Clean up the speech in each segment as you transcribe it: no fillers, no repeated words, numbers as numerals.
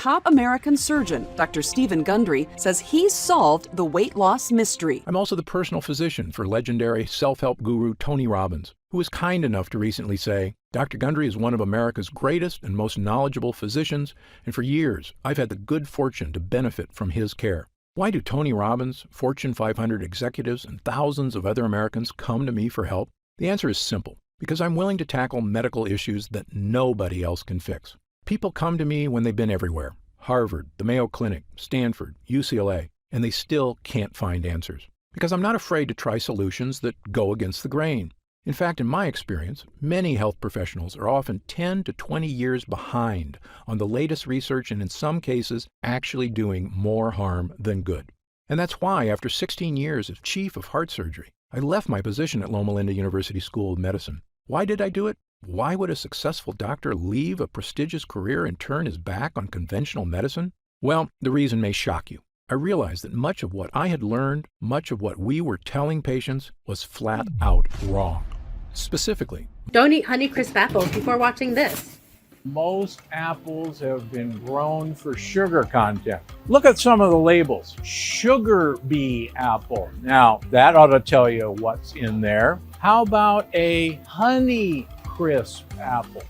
top American surgeon, Dr. Stephen Gundry, says he's solved the weight loss mystery. I'm also the personal physician for legendary self-help guru Tony Robbins, who was kind enough to recently say, Dr. Gundry is one of America's greatest and most knowledgeable physicians, and for years I've had the good fortune to benefit from his care. Why do Tony Robbins, Fortune 500 executives, and thousands of other Americans come to me for help? The answer is simple. Because I'm willing to tackle medical issues that nobody else can fix. People come to me when they've been everywhere. Harvard, the Mayo Clinic, Stanford, UCLA, and they still can't find answers. Because I'm not afraid to try solutions that go against the grain. In fact, in my experience, many health professionals are often 10 to 20 years behind on the latest research and in some cases actually doing more harm than good. And that's why, after 16 years as chief of heart surgery, I left my position at Loma Linda University School of Medicine. Why did I do it? Why would a successful doctor leave a prestigious career and turn his back on conventional medicine? Well, the reason may shock you. I realized that much of what I had learned, much of what we were telling patients, was flat out wrong. Specifically, don't eat Honeycrisp apples before watching this. Most apples have been grown for sugar content. Look at some of the labels. Sugar bee apple. Now, that ought to tell you what's in there. How about a Honeycrisp apple?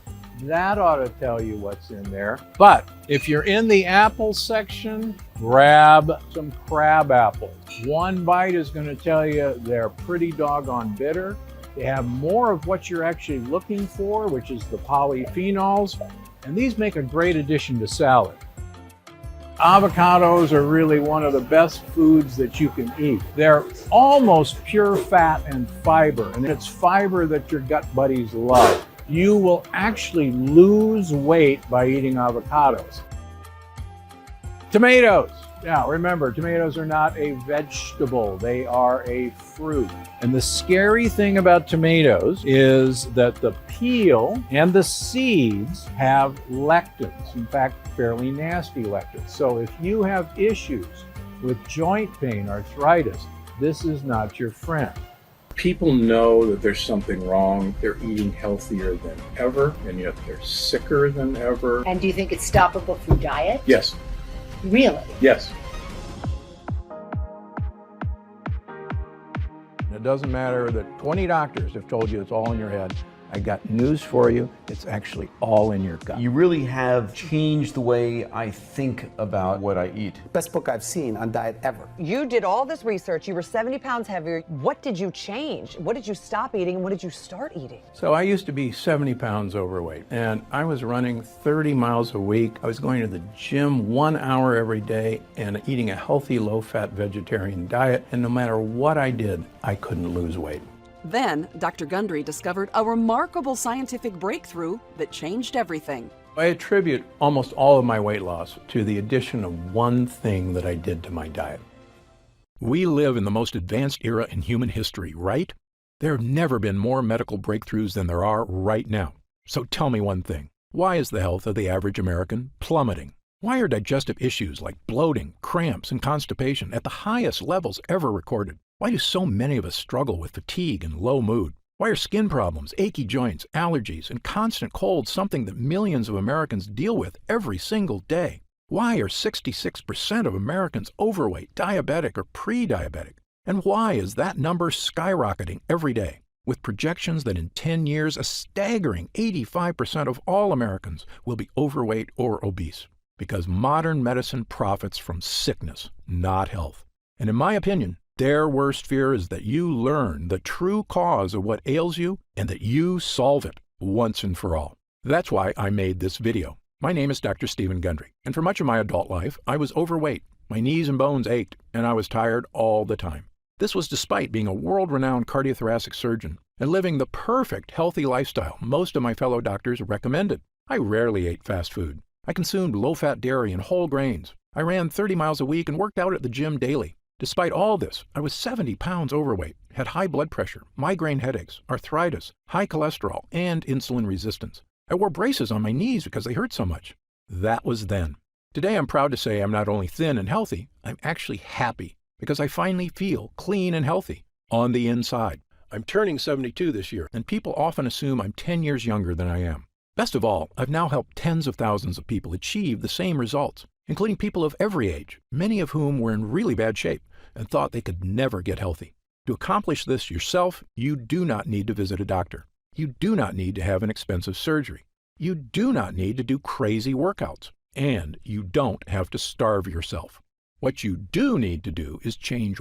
That ought to tell you what's in there. But if you're in the apple section, grab some crab apples. One bite is going to tell you they're pretty doggone bitter. They have more of what you're actually looking for, which is the polyphenols, and these make a great addition to salad. Avocados are really one of the best foods that you can eat. They're almost pure fat and fiber, and it's fiber that your gut buddies love. You will actually lose weight by eating avocados. Tomatoes. Now, remember, tomatoes are not a vegetable. They are a fruit. And the scary thing about tomatoes is that the peel and the seeds have lectins. In fact, fairly nasty lectins. So if you have issues with joint pain, arthritis, this is not your friend. People know that there's something wrong. They're eating healthier than ever, and yet they're sicker than ever. And do you think it's stoppable through diet? Yes. Really? Yes. It doesn't matter that 20 doctors have told you it's all in your head. I got news for you. It's actually all in your gut. You really have changed the way I think about what I eat. Best book I've seen on diet ever. You did all this research. You were 70 pounds heavier. What did you change? What did you stop eating and what did you start eating? So I used to be 70 pounds overweight, and I was running 30 miles a week. I was going to the gym 1 hour every day and eating a healthy, low-fat vegetarian diet, and no matter what I did, I couldn't lose weight. Then, Dr. Gundry discovered a remarkable scientific breakthrough that changed everything. I attribute almost all of my weight loss to the addition of one thing that I did to my diet. we live in the most advanced era in human history, right? There have never been more medical breakthroughs than there are right now. So tell me one thing. Why is the health of the average American plummeting? Why are digestive issues like bloating, cramps, and constipation at the highest levels ever recorded? Why do so many of us struggle with fatigue and low mood? Why are skin problems, achy joints, allergies, and constant colds something that millions of Americans deal with every single day? Why are 66% of Americans overweight, diabetic, or pre-diabetic? And why is that number skyrocketing every day? With projections that in 10 years, a staggering 85% of all Americans will be overweight or obese. Because modern medicine profits from sickness, not health. And in my opinion, their worst fear is that you learn the true cause of what ails you and that you solve it once and for all. That's why I made this video. My name is Dr. Stephen Gundry, and for much of my adult life, I was overweight. My knees and bones ached, and I was tired all the time. This was despite being a world-renowned cardiothoracic surgeon and living the perfect healthy lifestyle most of my fellow doctors recommended. I rarely ate fast food. I consumed low-fat dairy and whole grains. I ran 30 miles a week and worked out at the gym daily. Despite all this, I was 70 pounds overweight, had high blood pressure, migraine headaches, arthritis, high cholesterol, and insulin resistance. I wore braces on my knees because they hurt so much. That was then. Today I'm proud to say I'm not only thin and healthy, I'm actually happy because I finally feel clean and healthy on the inside. I'm turning 72 this year, and people often assume I'm 10 years younger than I am. Best of all, I've now helped tens of thousands of people achieve the same results, including people of every age, many of whom were in really bad shape and thought they could never get healthy. To accomplish this yourself, you do not need to visit a doctor. You do not need to have an expensive surgery. You do not need to do crazy workouts. And you don't have to starve yourself. What you do need to do is change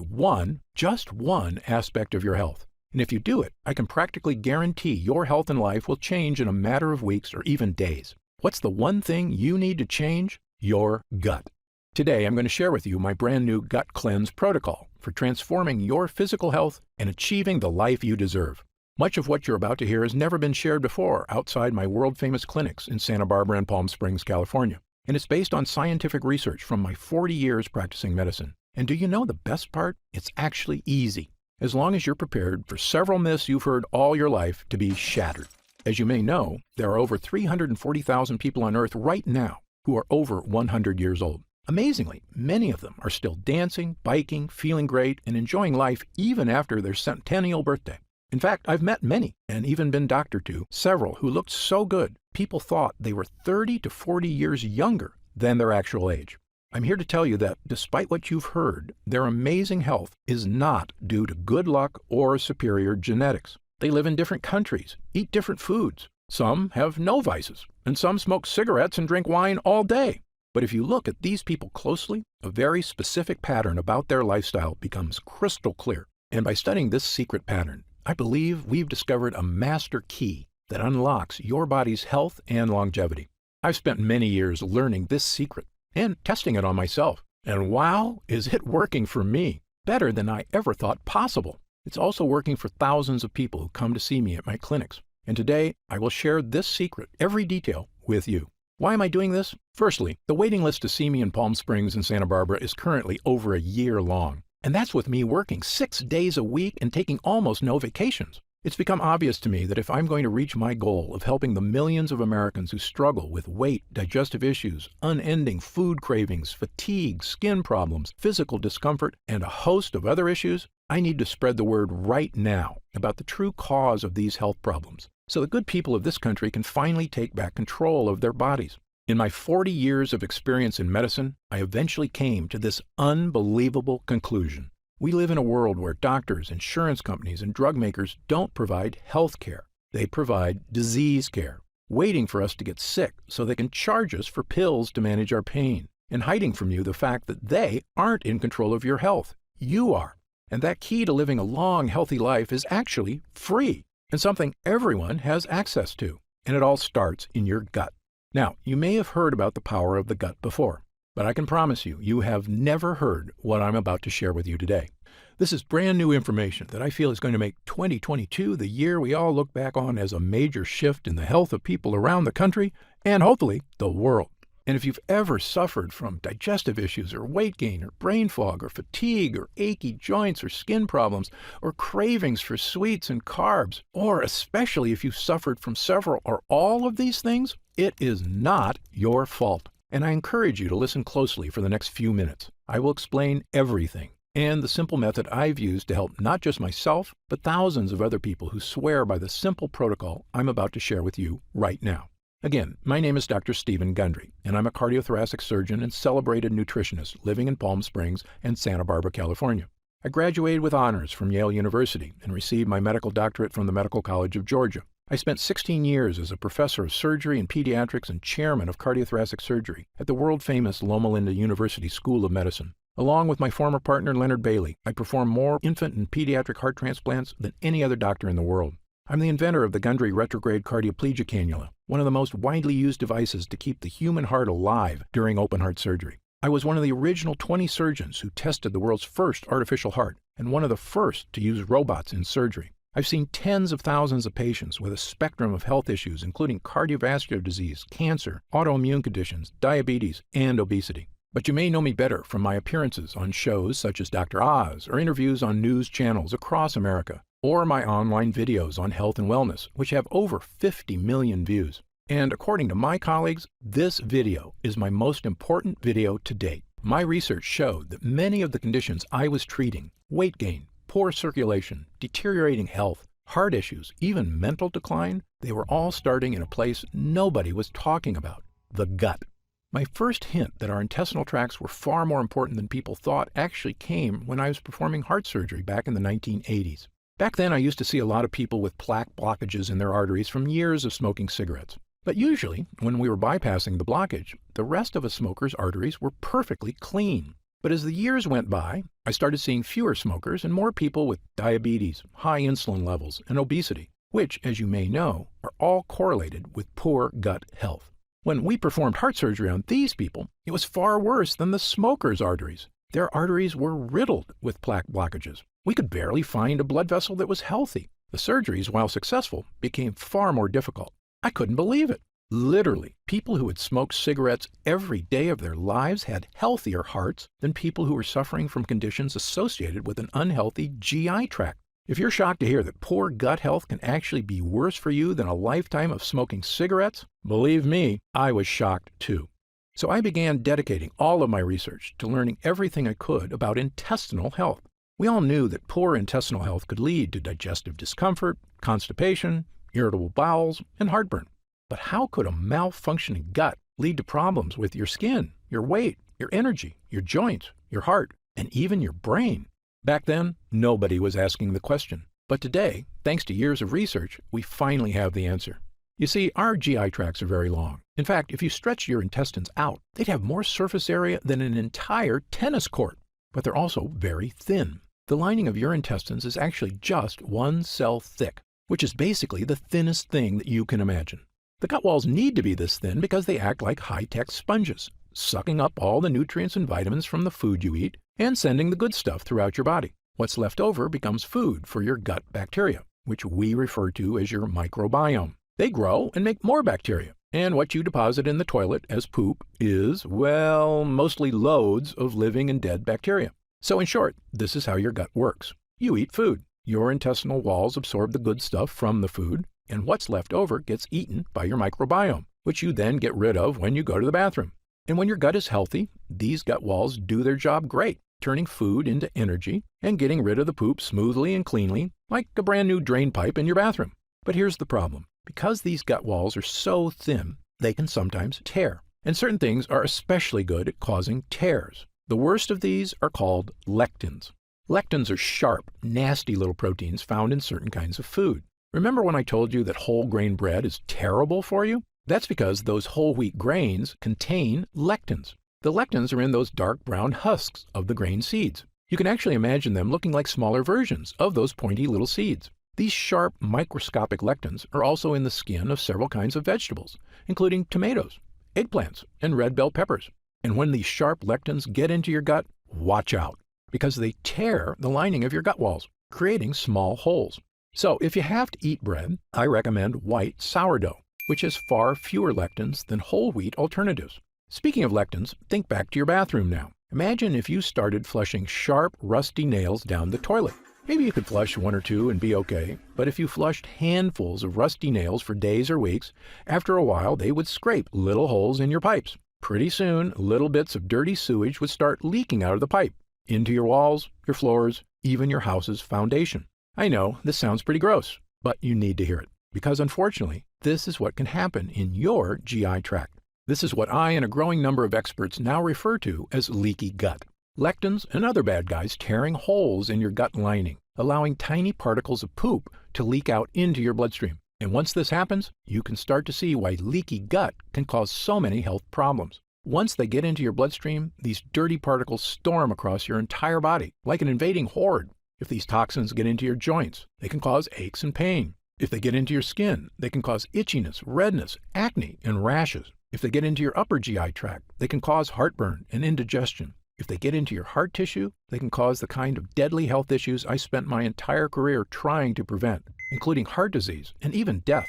just one aspect of your health. And if you do it, I can practically guarantee your health and life will change in a matter of weeks or even days. What's the one thing you need to change? Your gut. Today, I'm going to share with you my brand new Gut Cleanse protocol for transforming your physical health and achieving the life you deserve. Much of what you're about to hear has never been shared before outside my world-famous clinics in Santa Barbara and Palm Springs, California. And it's based on scientific research from my 40 years practicing medicine. And do you know the best part? It's actually easy, as long as you're prepared for several myths you've heard all your life to be shattered. As you may know, there are over 340,000 people on Earth right now who are over 100 years old. Amazingly, many of them are still dancing, biking, feeling great, and enjoying life even after their centennial birthday. In fact, I've met many, and even been doctored to, several who looked so good, people thought they were 30 to 40 years younger than their actual age. I'm here to tell you that, despite what you've heard, their amazing health is not due to good luck or superior genetics. They live in different countries, eat different foods. Some have no vices, and some smoke cigarettes and drink wine all day. But if you look at these people closely, a very specific pattern about their lifestyle becomes crystal clear. And by studying this secret pattern, I believe we've discovered a master key that unlocks your body's health and longevity. I've spent many years learning this secret and testing it on myself. And wow, is it working for me? Better than I ever thought possible. It's also working for thousands of people who come to see me at my clinics. And today, I will share this secret, every detail, with you. Why am I doing this? Firstly, the waiting list to see me in Palm Springs and Santa Barbara is currently over a year long. And that's with me working 6 days a week and taking almost no vacations. It's become obvious to me that if I'm going to reach my goal of helping the millions of Americans who struggle with weight, digestive issues, unending food cravings, fatigue, skin problems, physical discomfort, and a host of other issues, I need to spread the word right now about the true cause of these health problems, so the good people of this country can finally take back control of their bodies. In my 40 years of experience in medicine, I eventually came to this unbelievable conclusion. We live in a world where doctors, insurance companies, and drug makers don't provide health care. They provide disease care, waiting for us to get sick so they can charge us for pills to manage our pain, and hiding from you the fact that they aren't in control of your health. You are. And that key to living a long, healthy life is actually free, and something everyone has access to. And it all starts in your gut. Now, you may have heard about the power of the gut before, but I can promise you, you have never heard what I'm about to share with you today. This is brand new information that I feel is going to make 2022 the year we all look back on as a major shift in the health of people around the country and hopefully the world. And if you've ever suffered from digestive issues or weight gain or brain fog or fatigue or achy joints or skin problems or cravings for sweets and carbs, or especially if you've suffered from several or all of these things, it is not your fault. And I encourage you to listen closely for the next few minutes. I will explain everything and the simple method I've used to help not just myself, but thousands of other people who swear by the simple protocol I'm about to share with you right now. Again, my name is Dr. Stephen Gundry, and I'm a cardiothoracic surgeon and celebrated nutritionist living in Palm Springs and Santa Barbara, California. I graduated with honors from Yale University and received my medical doctorate from the Medical College of Georgia. I spent 16 years as a professor of surgery and pediatrics and chairman of cardiothoracic surgery at the world-famous Loma Linda University School of Medicine. Along with my former partner, Leonard Bailey, I performed more infant and pediatric heart transplants than any other doctor in the world. I'm the inventor of the Gundry retrograde cardioplegia cannula, one of the most widely used devices to keep the human heart alive during open-heart surgery. I was one of the original 20 surgeons who tested the world's first artificial heart and one of the first to use robots in surgery. I've seen tens of thousands of patients with a spectrum of health issues, including cardiovascular disease, cancer, autoimmune conditions, diabetes, and obesity. But you may know me better from my appearances on shows such as Dr. Oz or interviews on news channels across America, or my online videos on health and wellness, which have over 50 million views. And according to my colleagues, this video is my most important video to date. My research showed that many of the conditions I was treating, weight gain, poor circulation, deteriorating health, heart issues, even mental decline, they were all starting in a place nobody was talking about, the gut. My first hint that our intestinal tracts were far more important than people thought actually came when I was performing heart surgery back in the 1980s. Back then, I used to see a lot of people with plaque blockages in their arteries from years of smoking cigarettes. But usually, when we were bypassing the blockage, the rest of a smoker's arteries were perfectly clean. But as the years went by, I started seeing fewer smokers and more people with diabetes, high insulin levels, and obesity, which, as you may know, are all correlated with poor gut health. When we performed heart surgery on these people, it was far worse than the smokers' arteries. Their arteries were riddled with plaque blockages. We could barely find a blood vessel that was healthy. The surgeries, while successful, became far more difficult. I couldn't believe it. Literally, people who had smoked cigarettes every day of their lives had healthier hearts than people who were suffering from conditions associated with an unhealthy GI tract. If you're shocked to hear that poor gut health can actually be worse for you than a lifetime of smoking cigarettes, believe me, I was shocked too. So I began dedicating all of my research to learning everything I could about intestinal health. We all knew that poor intestinal health could lead to digestive discomfort, constipation, irritable bowels, and heartburn. But how could a malfunctioning gut lead to problems with your skin, your weight, your energy, your joints, your heart, and even your brain? Back then, nobody was asking the question. But today, thanks to years of research, we finally have the answer. You see, our GI tracts are very long. In fact, if you stretch your intestines out, they'd have more surface area than an entire tennis court. But they're also very thin. The lining of your intestines is actually just one cell thick, which is basically the thinnest thing that you can imagine. The gut walls need to be this thin because they act like high-tech sponges, sucking up all the nutrients and vitamins from the food you eat and sending the good stuff throughout your body. What's left over becomes food for your gut bacteria, which we refer to as your microbiome. They grow and make more bacteria, and what you deposit in the toilet as poop is, well, mostly loads of living and dead bacteria. So in short, this is how your gut works. You eat food. Your intestinal walls absorb the good stuff from the food, and what's left over gets eaten by your microbiome, which you then get rid of when you go to the bathroom. And when your gut is healthy, these gut walls do their job great, turning food into energy and getting rid of the poop smoothly and cleanly, like a brand new drain pipe in your bathroom. But here's the problem. Because these gut walls are so thin, they can sometimes tear. And certain things are especially good at causing tears. The worst of these are called lectins. Lectins are sharp, nasty little proteins found in certain kinds of food. Remember when I told you that whole grain bread is terrible for you? That's because those whole wheat grains contain lectins. The lectins are in those dark brown husks of the grain seeds. You can actually imagine them looking like smaller versions of those pointy little seeds. These sharp, microscopic lectins are also in the skin of several kinds of vegetables, including tomatoes, eggplants, and red bell peppers. And when these sharp lectins get into your gut, watch out, because they tear the lining of your gut walls, creating small holes. So if you have to eat bread, I recommend white sourdough, which has far fewer lectins than whole wheat alternatives. Speaking of lectins, think back to your bathroom now. Imagine if you started flushing sharp, rusty nails down the toilet. Maybe you could flush one or two and be okay, but if you flushed handfuls of rusty nails for days or weeks, after a while they would scrape little holes in your pipes. Pretty soon, little bits of dirty sewage would start leaking out of the pipe, into your walls, your floors, even your house's foundation. I know, this sounds pretty gross, but you need to hear it, because unfortunately, this is what can happen in your GI tract. This is what I and a growing number of experts now refer to as leaky gut. Lectins and other bad guys tearing holes in your gut lining, allowing tiny particles of poop to leak out into your bloodstream. And once this happens, you can start to see why leaky gut can cause so many health problems. Once they get into your bloodstream, these dirty particles storm across your entire body, like an invading horde. If these toxins get into your joints, they can cause aches and pain. If they get into your skin, they can cause itchiness, redness, acne, and rashes. If they get into your upper GI tract, they can cause heartburn and indigestion. If they get into your heart tissue, they can cause the kind of deadly health issues I spent my entire career trying to prevent, including heart disease and even death.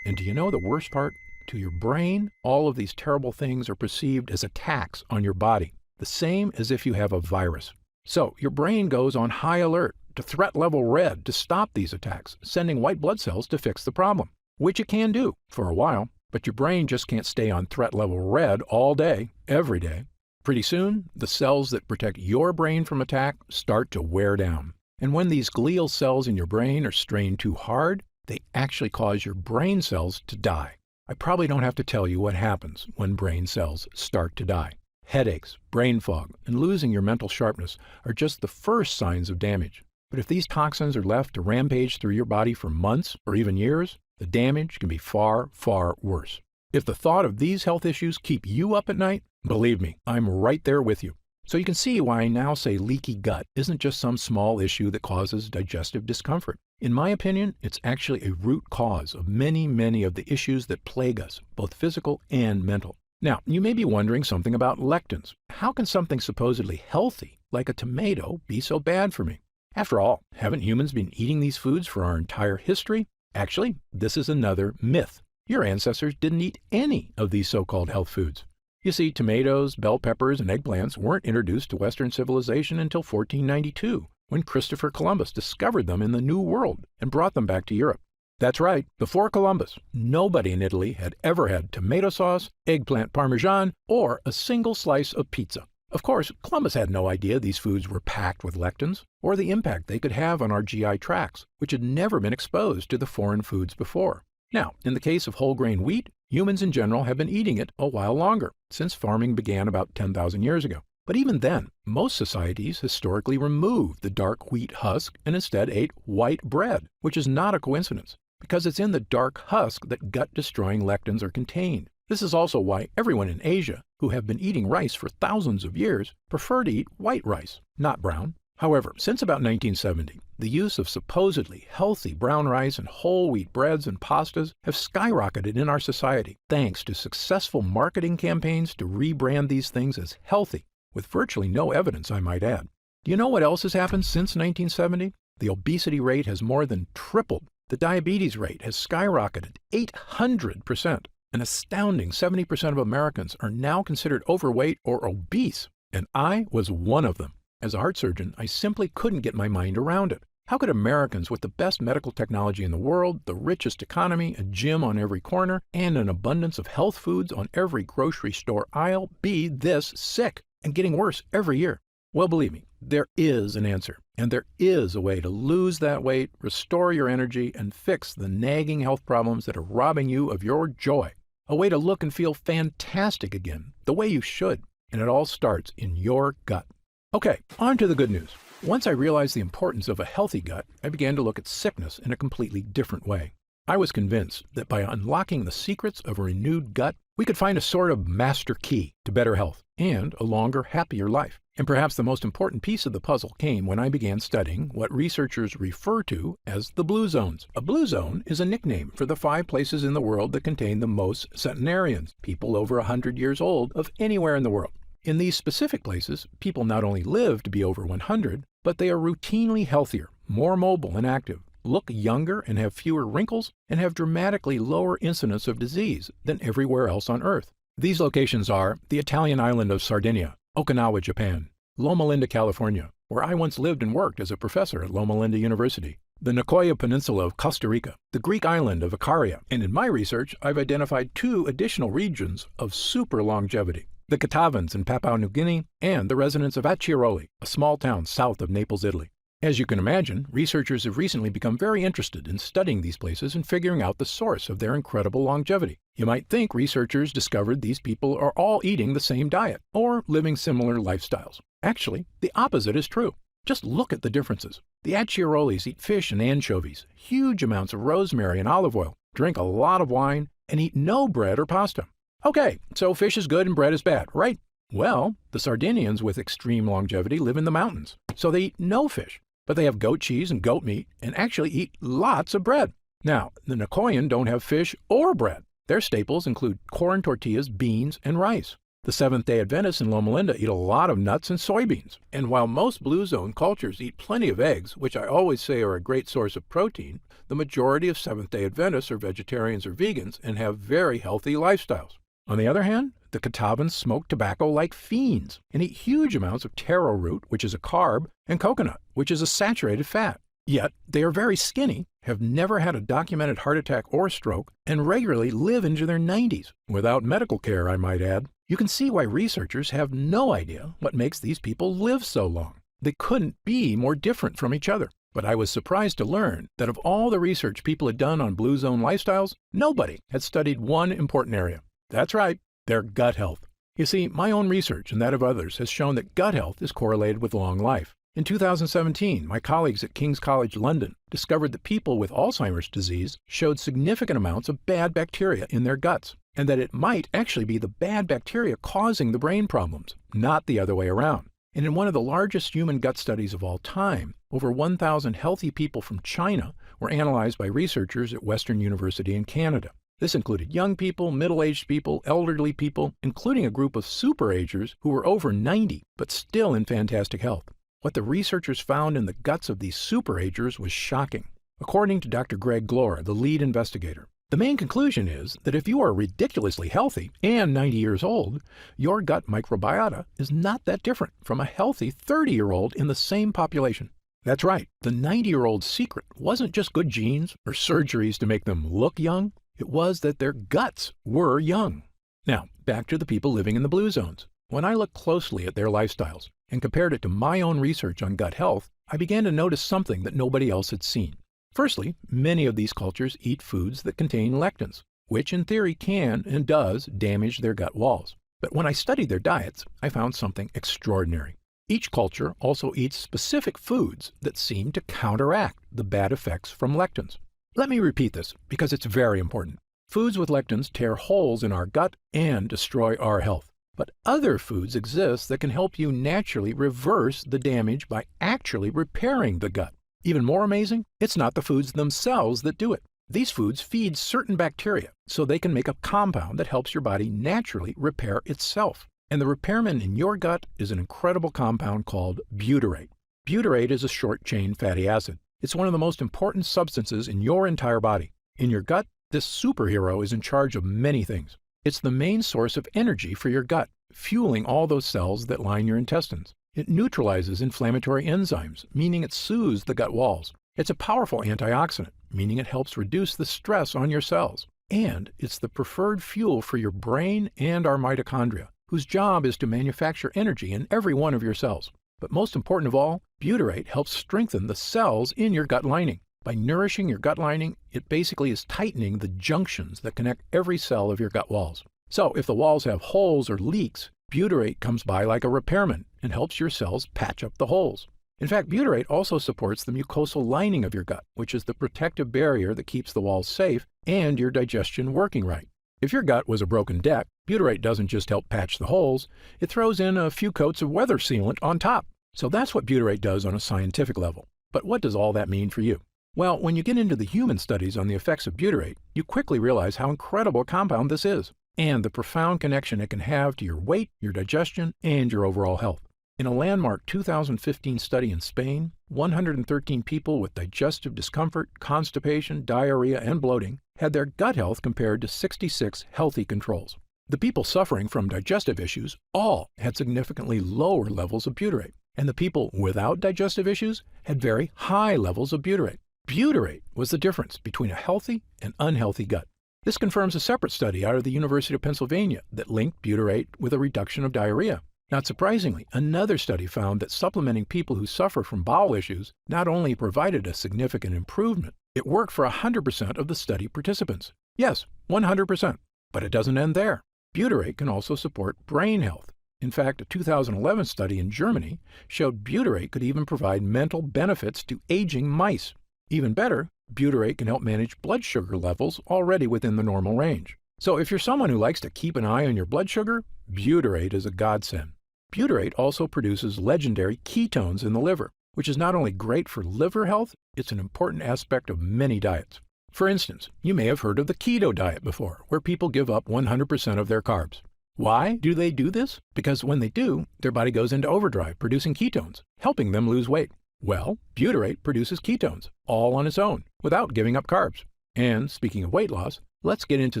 And do you know the worst part? To your brain, all of these terrible things are perceived as attacks on your body, the same as if you have a virus. So your brain goes on high alert to threat level red to stop these attacks, sending white blood cells to fix the problem, which it can do for a while, but your brain just can't stay on threat level red all day, every day. Pretty soon, the cells that protect your brain from attack start to wear down. And when these glial cells in your brain are strained too hard, they actually cause your brain cells to die. I probably don't have to tell you what happens when brain cells start to die. Headaches, brain fog, and losing your mental sharpness are just the first signs of damage. But if these toxins are left to rampage through your body for months or even years, the damage can be far, far worse. If the thought of these health issues keep you up at night, believe me, I'm right there with you. So you can see why I now say leaky gut isn't just some small issue that causes digestive discomfort. In my opinion, it's actually a root cause of many, many of the issues that plague us, both physical and mental. Now, you may be wondering something about lectins. How can something supposedly healthy, like a tomato, be so bad for me? After all, haven't humans been eating these foods for our entire history? Actually, this is another myth. Your ancestors didn't eat any of these so-called health foods. You see, tomatoes, bell peppers, and eggplants weren't introduced to Western civilization until 1492, when Christopher Columbus discovered them in the New World and brought them back to Europe. That's right, before Columbus, nobody in Italy had ever had tomato sauce, eggplant parmesan, or a single slice of pizza. Of course, Columbus had no idea these foods were packed with lectins, or the impact they could have on our GI tracts, which had never been exposed to the foreign foods before. Now, in the case of whole grain wheat, humans in general have been eating it a while longer, since farming began about 10,000 years ago. But even then, most societies historically removed the dark wheat husk and instead ate white bread, which is not a coincidence, because it's in the dark husk that gut-destroying lectins are contained. This is also why everyone in Asia, who have been eating rice for thousands of years, prefer to eat white rice, not brown. However, since about 1970, the use of supposedly healthy brown rice and whole wheat breads and pastas have skyrocketed in our society, thanks to successful marketing campaigns to rebrand these things as healthy, with virtually no evidence, I might add. Do you know what else has happened since 1970? The obesity rate has more than tripled. The diabetes rate has skyrocketed 800%. An astounding 70% of Americans are now considered overweight or obese, and I was one of them. As a heart surgeon, I simply couldn't get my mind around it. How could Americans with the best medical technology in the world, the richest economy, a gym on every corner, and an abundance of health foods on every grocery store aisle be this sick and getting worse every year? Well, believe me, there is an answer, and there is a way to lose that weight, restore your energy, and fix the nagging health problems that are robbing you of your joy. A way to look and feel fantastic again, the way you should, and it all starts in your gut. Okay, on to the good news. Once I realized the importance of a healthy gut, I began to look at sickness in a completely different way. I was convinced that by unlocking the secrets of a renewed gut, we could find a sort of master key to better health and a longer, happier life. And perhaps the most important piece of the puzzle came when I began studying what researchers refer to as the blue zones. A blue zone is a nickname for the 5 places in the world that contain the most centenarians, people over 100 years old, of anywhere in the world. In these specific places, people not only live to be over 100, but they are routinely healthier, more mobile and active, look younger and have fewer wrinkles, and have dramatically lower incidence of disease than everywhere else on Earth. These locations are the Italian island of Sardinia, Okinawa, Japan, Loma Linda, California, where I once lived and worked as a professor at Loma Linda University, the Nicoya Peninsula of Costa Rica, the Greek island of Icaria, and in my research, I've identified 2 additional regions of super longevity: the Catavans in Papua New Guinea, and the residents of Acciaroli, a small town south of Naples, Italy. As you can imagine, researchers have recently become very interested in studying these places and figuring out the source of their incredible longevity. You might think researchers discovered these people are all eating the same diet or living similar lifestyles. Actually, the opposite is true. Just look at the differences. The Acciarolis eat fish and anchovies, huge amounts of rosemary and olive oil, drink a lot of wine, and eat no bread or pasta. Okay, so fish is good and bread is bad, right? Well, the Sardinians with extreme longevity live in the mountains, so they eat no fish, but they have goat cheese and goat meat and actually eat lots of bread. Now, the Nicoyan don't have fish or bread. Their staples include corn tortillas, beans, and rice. The Seventh-day Adventists in Loma Linda eat a lot of nuts and soybeans. And while most Blue Zone cultures eat plenty of eggs, which I always say are a great source of protein, the majority of Seventh-day Adventists are vegetarians or vegans and have very healthy lifestyles. On the other hand, the Catawbans smoke tobacco like fiends and eat huge amounts of taro root, which is a carb, and coconut, which is a saturated fat. Yet, they are very skinny, have never had a documented heart attack or stroke, and regularly live into their 90s, without medical care, I might add. You can see why researchers have no idea what makes these people live so long. They couldn't be more different from each other. But I was surprised to learn that of all the research people had done on blue zone lifestyles, nobody had studied one important area. That's right, their gut health. You see, my own research and that of others has shown that gut health is correlated with long life. In 2017, my colleagues at King's College London discovered that people with Alzheimer's disease showed significant amounts of bad bacteria in their guts, and that it might actually be the bad bacteria causing the brain problems, not the other way around. And in one of the largest human gut studies of all time, over 1,000 healthy people from China were analyzed by researchers at Western University in Canada. This included young people, middle-aged people, elderly people, including a group of superagers who were over 90 but still in fantastic health. What the researchers found in the guts of these superagers was shocking. According to Dr. Greg Glora, the lead investigator, the main conclusion is that if you are ridiculously healthy and 90 years old, your gut microbiota is not that different from a healthy 30-year-old in the same population. That's right, the 90-year-old's secret wasn't just good genes or surgeries to make them look young, it was that their guts were young. Now, back to the people living in the blue zones. When I looked closely at their lifestyles and compared it to my own research on gut health, I began to notice something that nobody else had seen. Firstly, many of these cultures eat foods that contain lectins, which in theory can and does damage their gut walls. But when I studied their diets, I found something extraordinary. Each culture also eats specific foods that seem to counteract the bad effects from lectins. Let me repeat this because it's very important. Foods with lectins tear holes in our gut and destroy our health. But other foods exist that can help you naturally reverse the damage by actually repairing the gut. Even more amazing, it's not the foods themselves that do it. These foods feed certain bacteria so they can make a compound that helps your body naturally repair itself. And the repairman in your gut is an incredible compound called butyrate. Butyrate is a short-chain fatty acid. It's one of the most important substances in your entire body. In your gut, this superhero is in charge of many things. It's the main source of energy for your gut, fueling all those cells that line your intestines. It neutralizes inflammatory enzymes, meaning it soothes the gut walls. It's a powerful antioxidant, meaning it helps reduce the stress on your cells. And it's the preferred fuel for your brain and our mitochondria, whose job is to manufacture energy in every one of your cells. But most important of all, butyrate helps strengthen the cells in your gut lining. By nourishing your gut lining, it basically is tightening the junctions that connect every cell of your gut walls. So if the walls have holes or leaks, butyrate comes by like a repairman and helps your cells patch up the holes. In fact, butyrate also supports the mucosal lining of your gut, which is the protective barrier that keeps the walls safe and your digestion working right. If your gut was a broken deck, butyrate doesn't just help patch the holes, it throws in a few coats of weather sealant on top. So that's what butyrate does on a scientific level. But what does all that mean for you? Well, when you get into the human studies on the effects of butyrate, you quickly realize how incredible a compound this is, and the profound connection it can have to your weight, your digestion, and your overall health. In a landmark 2015 study in Spain, 113 people with digestive discomfort, constipation, diarrhea, and bloating had their gut health compared to 66 healthy controls. The people suffering from digestive issues all had significantly lower levels of butyrate, and the people without digestive issues had very high levels of butyrate. Butyrate was the difference between a healthy and unhealthy gut. This confirms a separate study out of the University of Pennsylvania that linked butyrate with a reduction of diarrhea. Not surprisingly, another study found that supplementing people who suffer from bowel issues not only provided a significant improvement, it worked for 100% of the study participants. Yes, 100%. But it doesn't end there. Butyrate can also support brain health. In fact, a 2011 study in Germany showed butyrate could even provide mental benefits to aging mice. Even better, butyrate can help manage blood sugar levels already within the normal range. So if you're someone who likes to keep an eye on your blood sugar, butyrate is a godsend. Butyrate also produces legendary ketones in the liver, which is not only great for liver health, it's an important aspect of many diets. For instance, you may have heard of the keto diet before, where people give up 100% of their carbs. Why do they do this? Because when they do, their body goes into overdrive, producing ketones, helping them lose weight. Well, butyrate produces ketones, all on its own, without giving up carbs. And speaking of weight loss, let's get into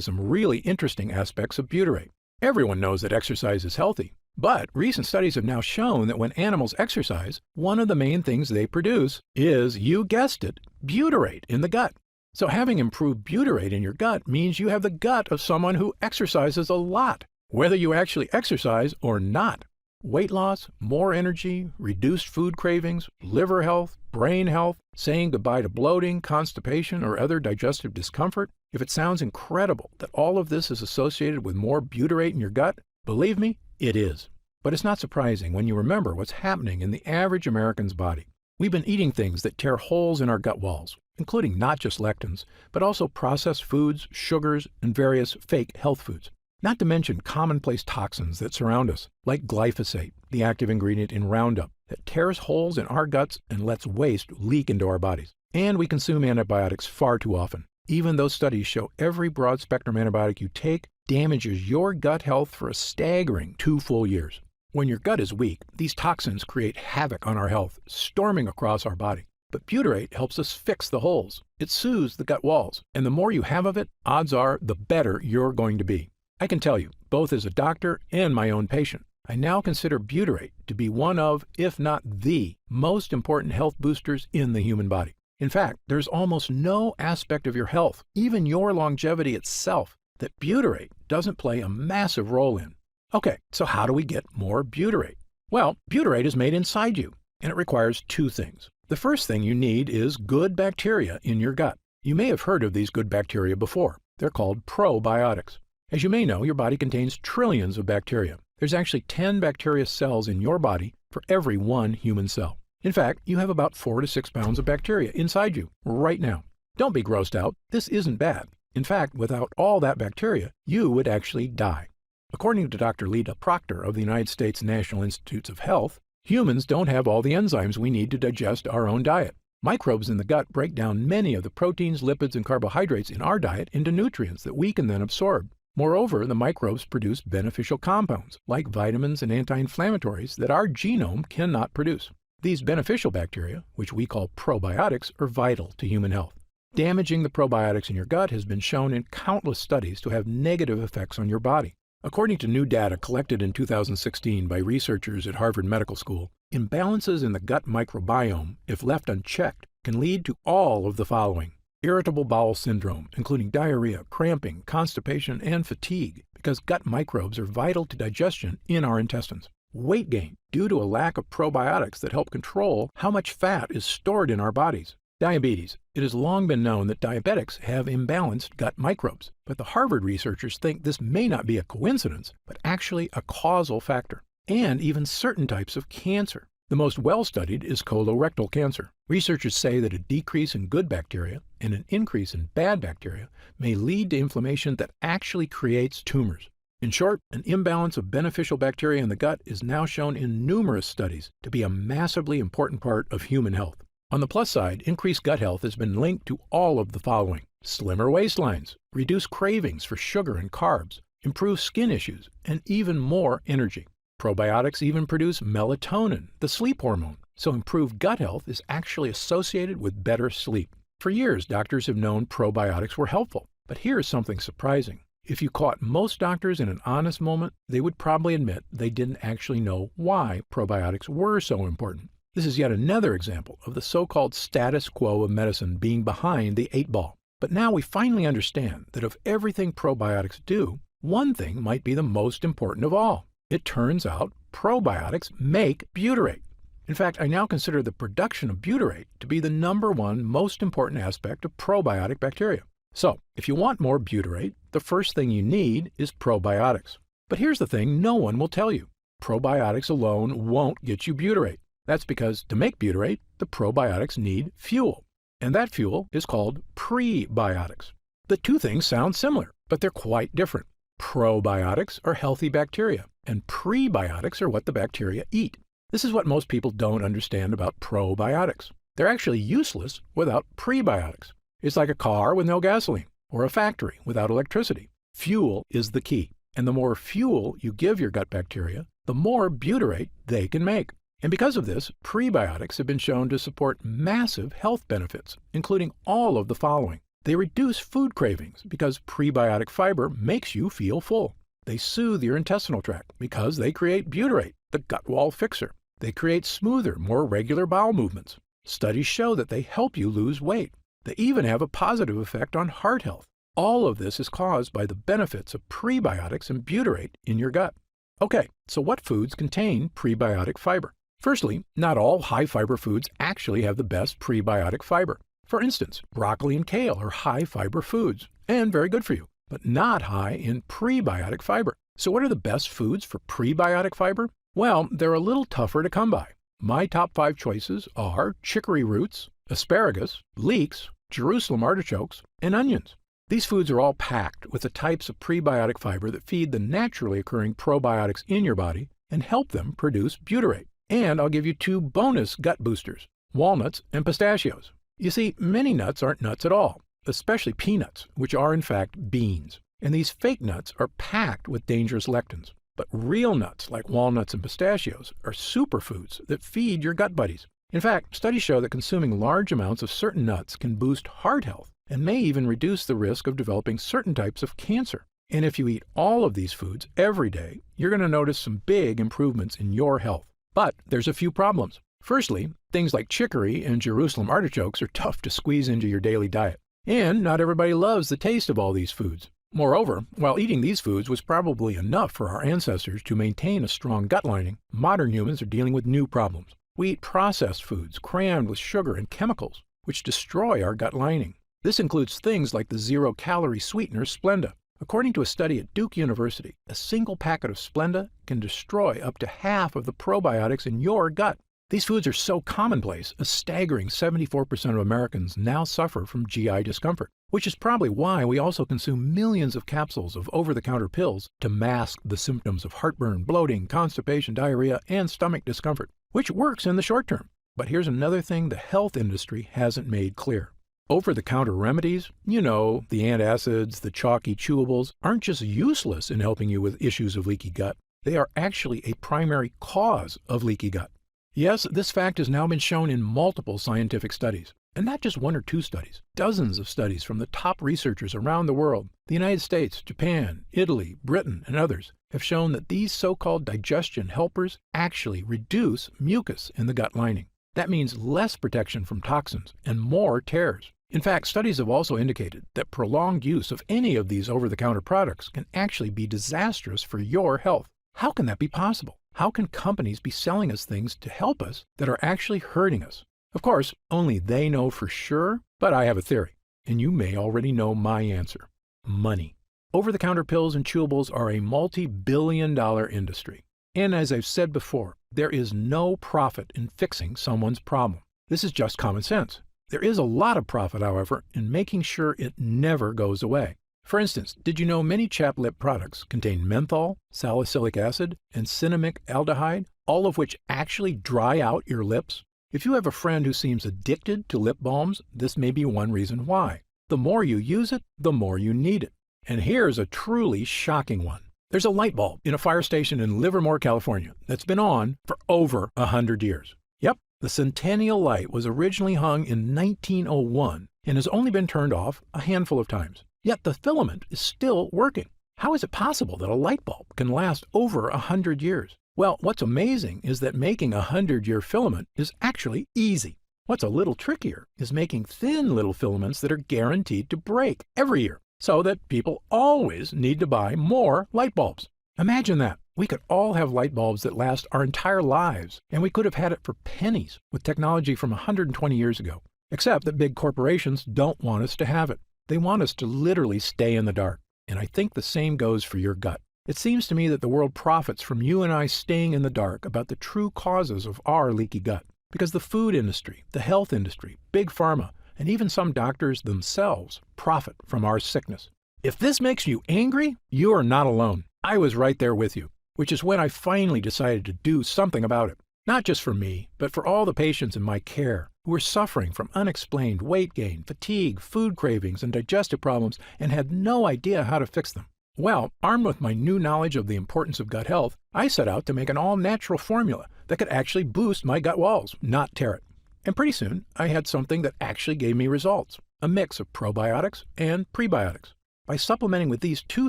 some really interesting aspects of butyrate. Everyone knows that exercise is healthy, but recent studies have now shown that when animals exercise, one of the main things they produce is, you guessed it, butyrate in the gut. So having improved butyrate in your gut means you have the gut of someone who exercises a lot, whether you actually exercise or not. Weight loss, more energy, reduced food cravings, liver health, brain health, saying goodbye to bloating, constipation, or other digestive discomfort. If it sounds incredible that all of this is associated with more butyrate in your gut, believe me, it is. But it's not surprising when you remember what's happening in the average American's body. We've been eating things that tear holes in our gut walls, including not just lectins, but also processed foods, sugars, and various fake health foods. Not to mention commonplace toxins that surround us, like glyphosate, the active ingredient in Roundup, that tears holes in our guts and lets waste leak into our bodies. And we consume antibiotics far too often, even though studies show every broad-spectrum antibiotic you take damages your gut health for a staggering 2 full years. When your gut is weak, these toxins create havoc on our health, storming across our body. But butyrate helps us fix the holes. It soothes the gut walls, and the more you have of it, odds are the better you're going to be. I can tell you, both as a doctor and my own patient, I now consider butyrate to be one of, if not the, most important health boosters in the human body. In fact, there's almost no aspect of your health, even your longevity itself, that butyrate doesn't play a massive role in. Okay, so how do we get more butyrate? Well, butyrate is made inside you, and it requires 2 things. The first thing you need is good bacteria in your gut. You may have heard of these good bacteria before. They're called probiotics. As you may know, your body contains trillions of bacteria. There's actually 10 bacteria cells in your body for every 1 human cell. In fact, you have about 4 to 6 pounds of bacteria inside you right now. Don't be grossed out. This isn't bad. In fact, without all that bacteria, you would actually die. According to Dr. Lita Proctor of the United States National Institutes of Health, humans don't have all the enzymes we need to digest our own diet. Microbes in the gut break down many of the proteins, lipids, and carbohydrates in our diet into nutrients that we can then absorb. Moreover, the microbes produce beneficial compounds, like vitamins and anti-inflammatories, that our genome cannot produce. These beneficial bacteria, which we call probiotics, are vital to human health. Damaging the probiotics in your gut has been shown in countless studies to have negative effects on your body. According to new data collected in 2016 by researchers at Harvard Medical School, imbalances in the gut microbiome, if left unchecked, can lead to all of the following: irritable bowel syndrome, including diarrhea, cramping, constipation, and fatigue, because gut microbes are vital to digestion in our intestines. Weight gain, due to a lack of probiotics that help control how much fat is stored in our bodies. Diabetes. It has long been known that diabetics have imbalanced gut microbes, but the Harvard researchers think this may not be a coincidence, but actually a causal factor. And even certain types of cancer. The most well-studied is colorectal cancer. Researchers say that a decrease in good bacteria and an increase in bad bacteria may lead to inflammation that actually creates tumors. In short, an imbalance of beneficial bacteria in the gut is now shown in numerous studies to be a massively important part of human health. On the plus side, increased gut health has been linked to all of the following: slimmer waistlines, reduced cravings for sugar and carbs, improved skin issues, and even more energy. Probiotics even produce melatonin, the sleep hormone, so improved gut health is actually associated with better sleep. For years, doctors have known probiotics were helpful, but here's something surprising. If you caught most doctors in an honest moment, they would probably admit they didn't actually know why probiotics were so important. This is yet another example of the so-called status quo of medicine being behind the 8 ball. But now we finally understand that of everything probiotics do, one thing might be the most important of all. It turns out probiotics make butyrate. In fact, I now consider the production of butyrate to be the #1 most important aspect of probiotic bacteria. So, if you want more butyrate, the first thing you need is probiotics. But here's the thing no one will tell you. Probiotics alone won't get you butyrate. That's because to make butyrate, the probiotics need fuel. And that fuel is called prebiotics. The 2 things sound similar, but they're quite different. Probiotics are healthy bacteria, and prebiotics are what the bacteria eat. This is what most people don't understand about probiotics. They're actually useless without prebiotics. It's like a car with no gasoline, or a factory without electricity. Fuel is the key, and the more fuel you give your gut bacteria, the more butyrate they can make. And because of this, prebiotics have been shown to support massive health benefits, including all of the following. They reduce food cravings because prebiotic fiber makes you feel full. They soothe your intestinal tract because they create butyrate, the gut wall fixer. They create smoother, more regular bowel movements. Studies show that they help you lose weight. They even have a positive effect on heart health. All of this is caused by the benefits of prebiotics and butyrate in your gut. Okay, so what foods contain prebiotic fiber? Firstly, not all high-fiber foods actually have the best prebiotic fiber. For instance, broccoli and kale are high-fiber foods, and very good for you, but not high in prebiotic fiber. So what are the best foods for prebiotic fiber? Well, they're a little tougher to come by. My top 5 choices are chicory roots, asparagus, leeks, Jerusalem artichokes, and onions. These foods are all packed with the types of prebiotic fiber that feed the naturally occurring probiotics in your body and help them produce butyrate. And I'll give you 2 bonus gut boosters, walnuts and pistachios. You see, many nuts aren't nuts at all, especially peanuts, which are in fact beans. And these fake nuts are packed with dangerous lectins. But real nuts, like walnuts and pistachios, are superfoods that feed your gut buddies. In fact, studies show that consuming large amounts of certain nuts can boost heart health and may even reduce the risk of developing certain types of cancer. And if you eat all of these foods every day, you're going to notice some big improvements in your health. But there's a few problems. Firstly, things like chicory and Jerusalem artichokes are tough to squeeze into your daily diet. And not everybody loves the taste of all these foods. Moreover, while eating these foods was probably enough for our ancestors to maintain a strong gut lining, modern humans are dealing with new problems. We eat processed foods crammed with sugar and chemicals, which destroy our gut lining. This includes things like the zero-calorie sweetener Splenda. According to a study at Duke University, a single packet of Splenda can destroy up to half of the probiotics in your gut. These foods are so commonplace, a staggering 74% of Americans now suffer from GI discomfort, which is probably why we also consume millions of capsules of over-the-counter pills to mask the symptoms of heartburn, bloating, constipation, diarrhea, and stomach discomfort, which works in the short term. But here's another thing the health industry hasn't made clear. Over-the-counter remedies, the antacids, the chalky chewables, aren't just useless in helping you with issues of leaky gut. They are actually a primary cause of leaky gut. Yes, this fact has now been shown in multiple scientific studies, and not just 1 or 2 studies. Dozens of studies from the top researchers around the world, the United States, Japan, Italy, Britain, and others, have shown that these so-called digestion helpers actually reduce mucus in the gut lining. That means less protection from toxins and more tears. In fact, studies have also indicated that prolonged use of any of these over-the-counter products can actually be disastrous for your health. How can that be possible? How can companies be selling us things to help us that are actually hurting us? Of course, only they know for sure, but I have a theory, and you may already know my answer. Money. Over-the-counter pills and chewables are a multi-billion-dollar industry. And as I've said before, there is no profit in fixing someone's problem. This is just common sense. There is a lot of profit, however, in making sure it never goes away. For instance, did you know many chap lip products contain menthol, salicylic acid, and cinnamic aldehyde, all of which actually dry out your lips? If you have a friend who seems addicted to lip balms, this may be one reason why. The more you use it, the more you need it. And here's a truly shocking one. There's a light bulb in a fire station in Livermore, California, that's been on for over 100 years. Yep, the Centennial light was originally hung in 1901 and has only been turned off a handful of times. Yet the filament is still working. How is it possible that a light bulb can last over 100 years? Well, what's amazing is that making a 100-year filament is actually easy. What's a little trickier is making thin little filaments that are guaranteed to break every year, so that people always need to buy more light bulbs. Imagine that. We could all have light bulbs that last our entire lives, and we could have had it for pennies with technology from 120 years ago. Except that big corporations don't want us to have it. They want us to literally stay in the dark. And I think the same goes for your gut. It seems to me that the world profits from you and I staying in the dark about the true causes of our leaky gut. Because the food industry, the health industry, big pharma, and even some doctors themselves profit from our sickness. If this makes you angry, you are not alone. I was right there with you, which is when I finally decided to do something about it. Not just for me, but for all the patients in my care who were suffering from unexplained weight gain, fatigue, food cravings, and digestive problems and had no idea how to fix them. Well, armed with my new knowledge of the importance of gut health, I set out to make an all-natural formula that could actually boost my gut walls, not tear it. And pretty soon, I had something that actually gave me results, a mix of probiotics and prebiotics. By supplementing with these 2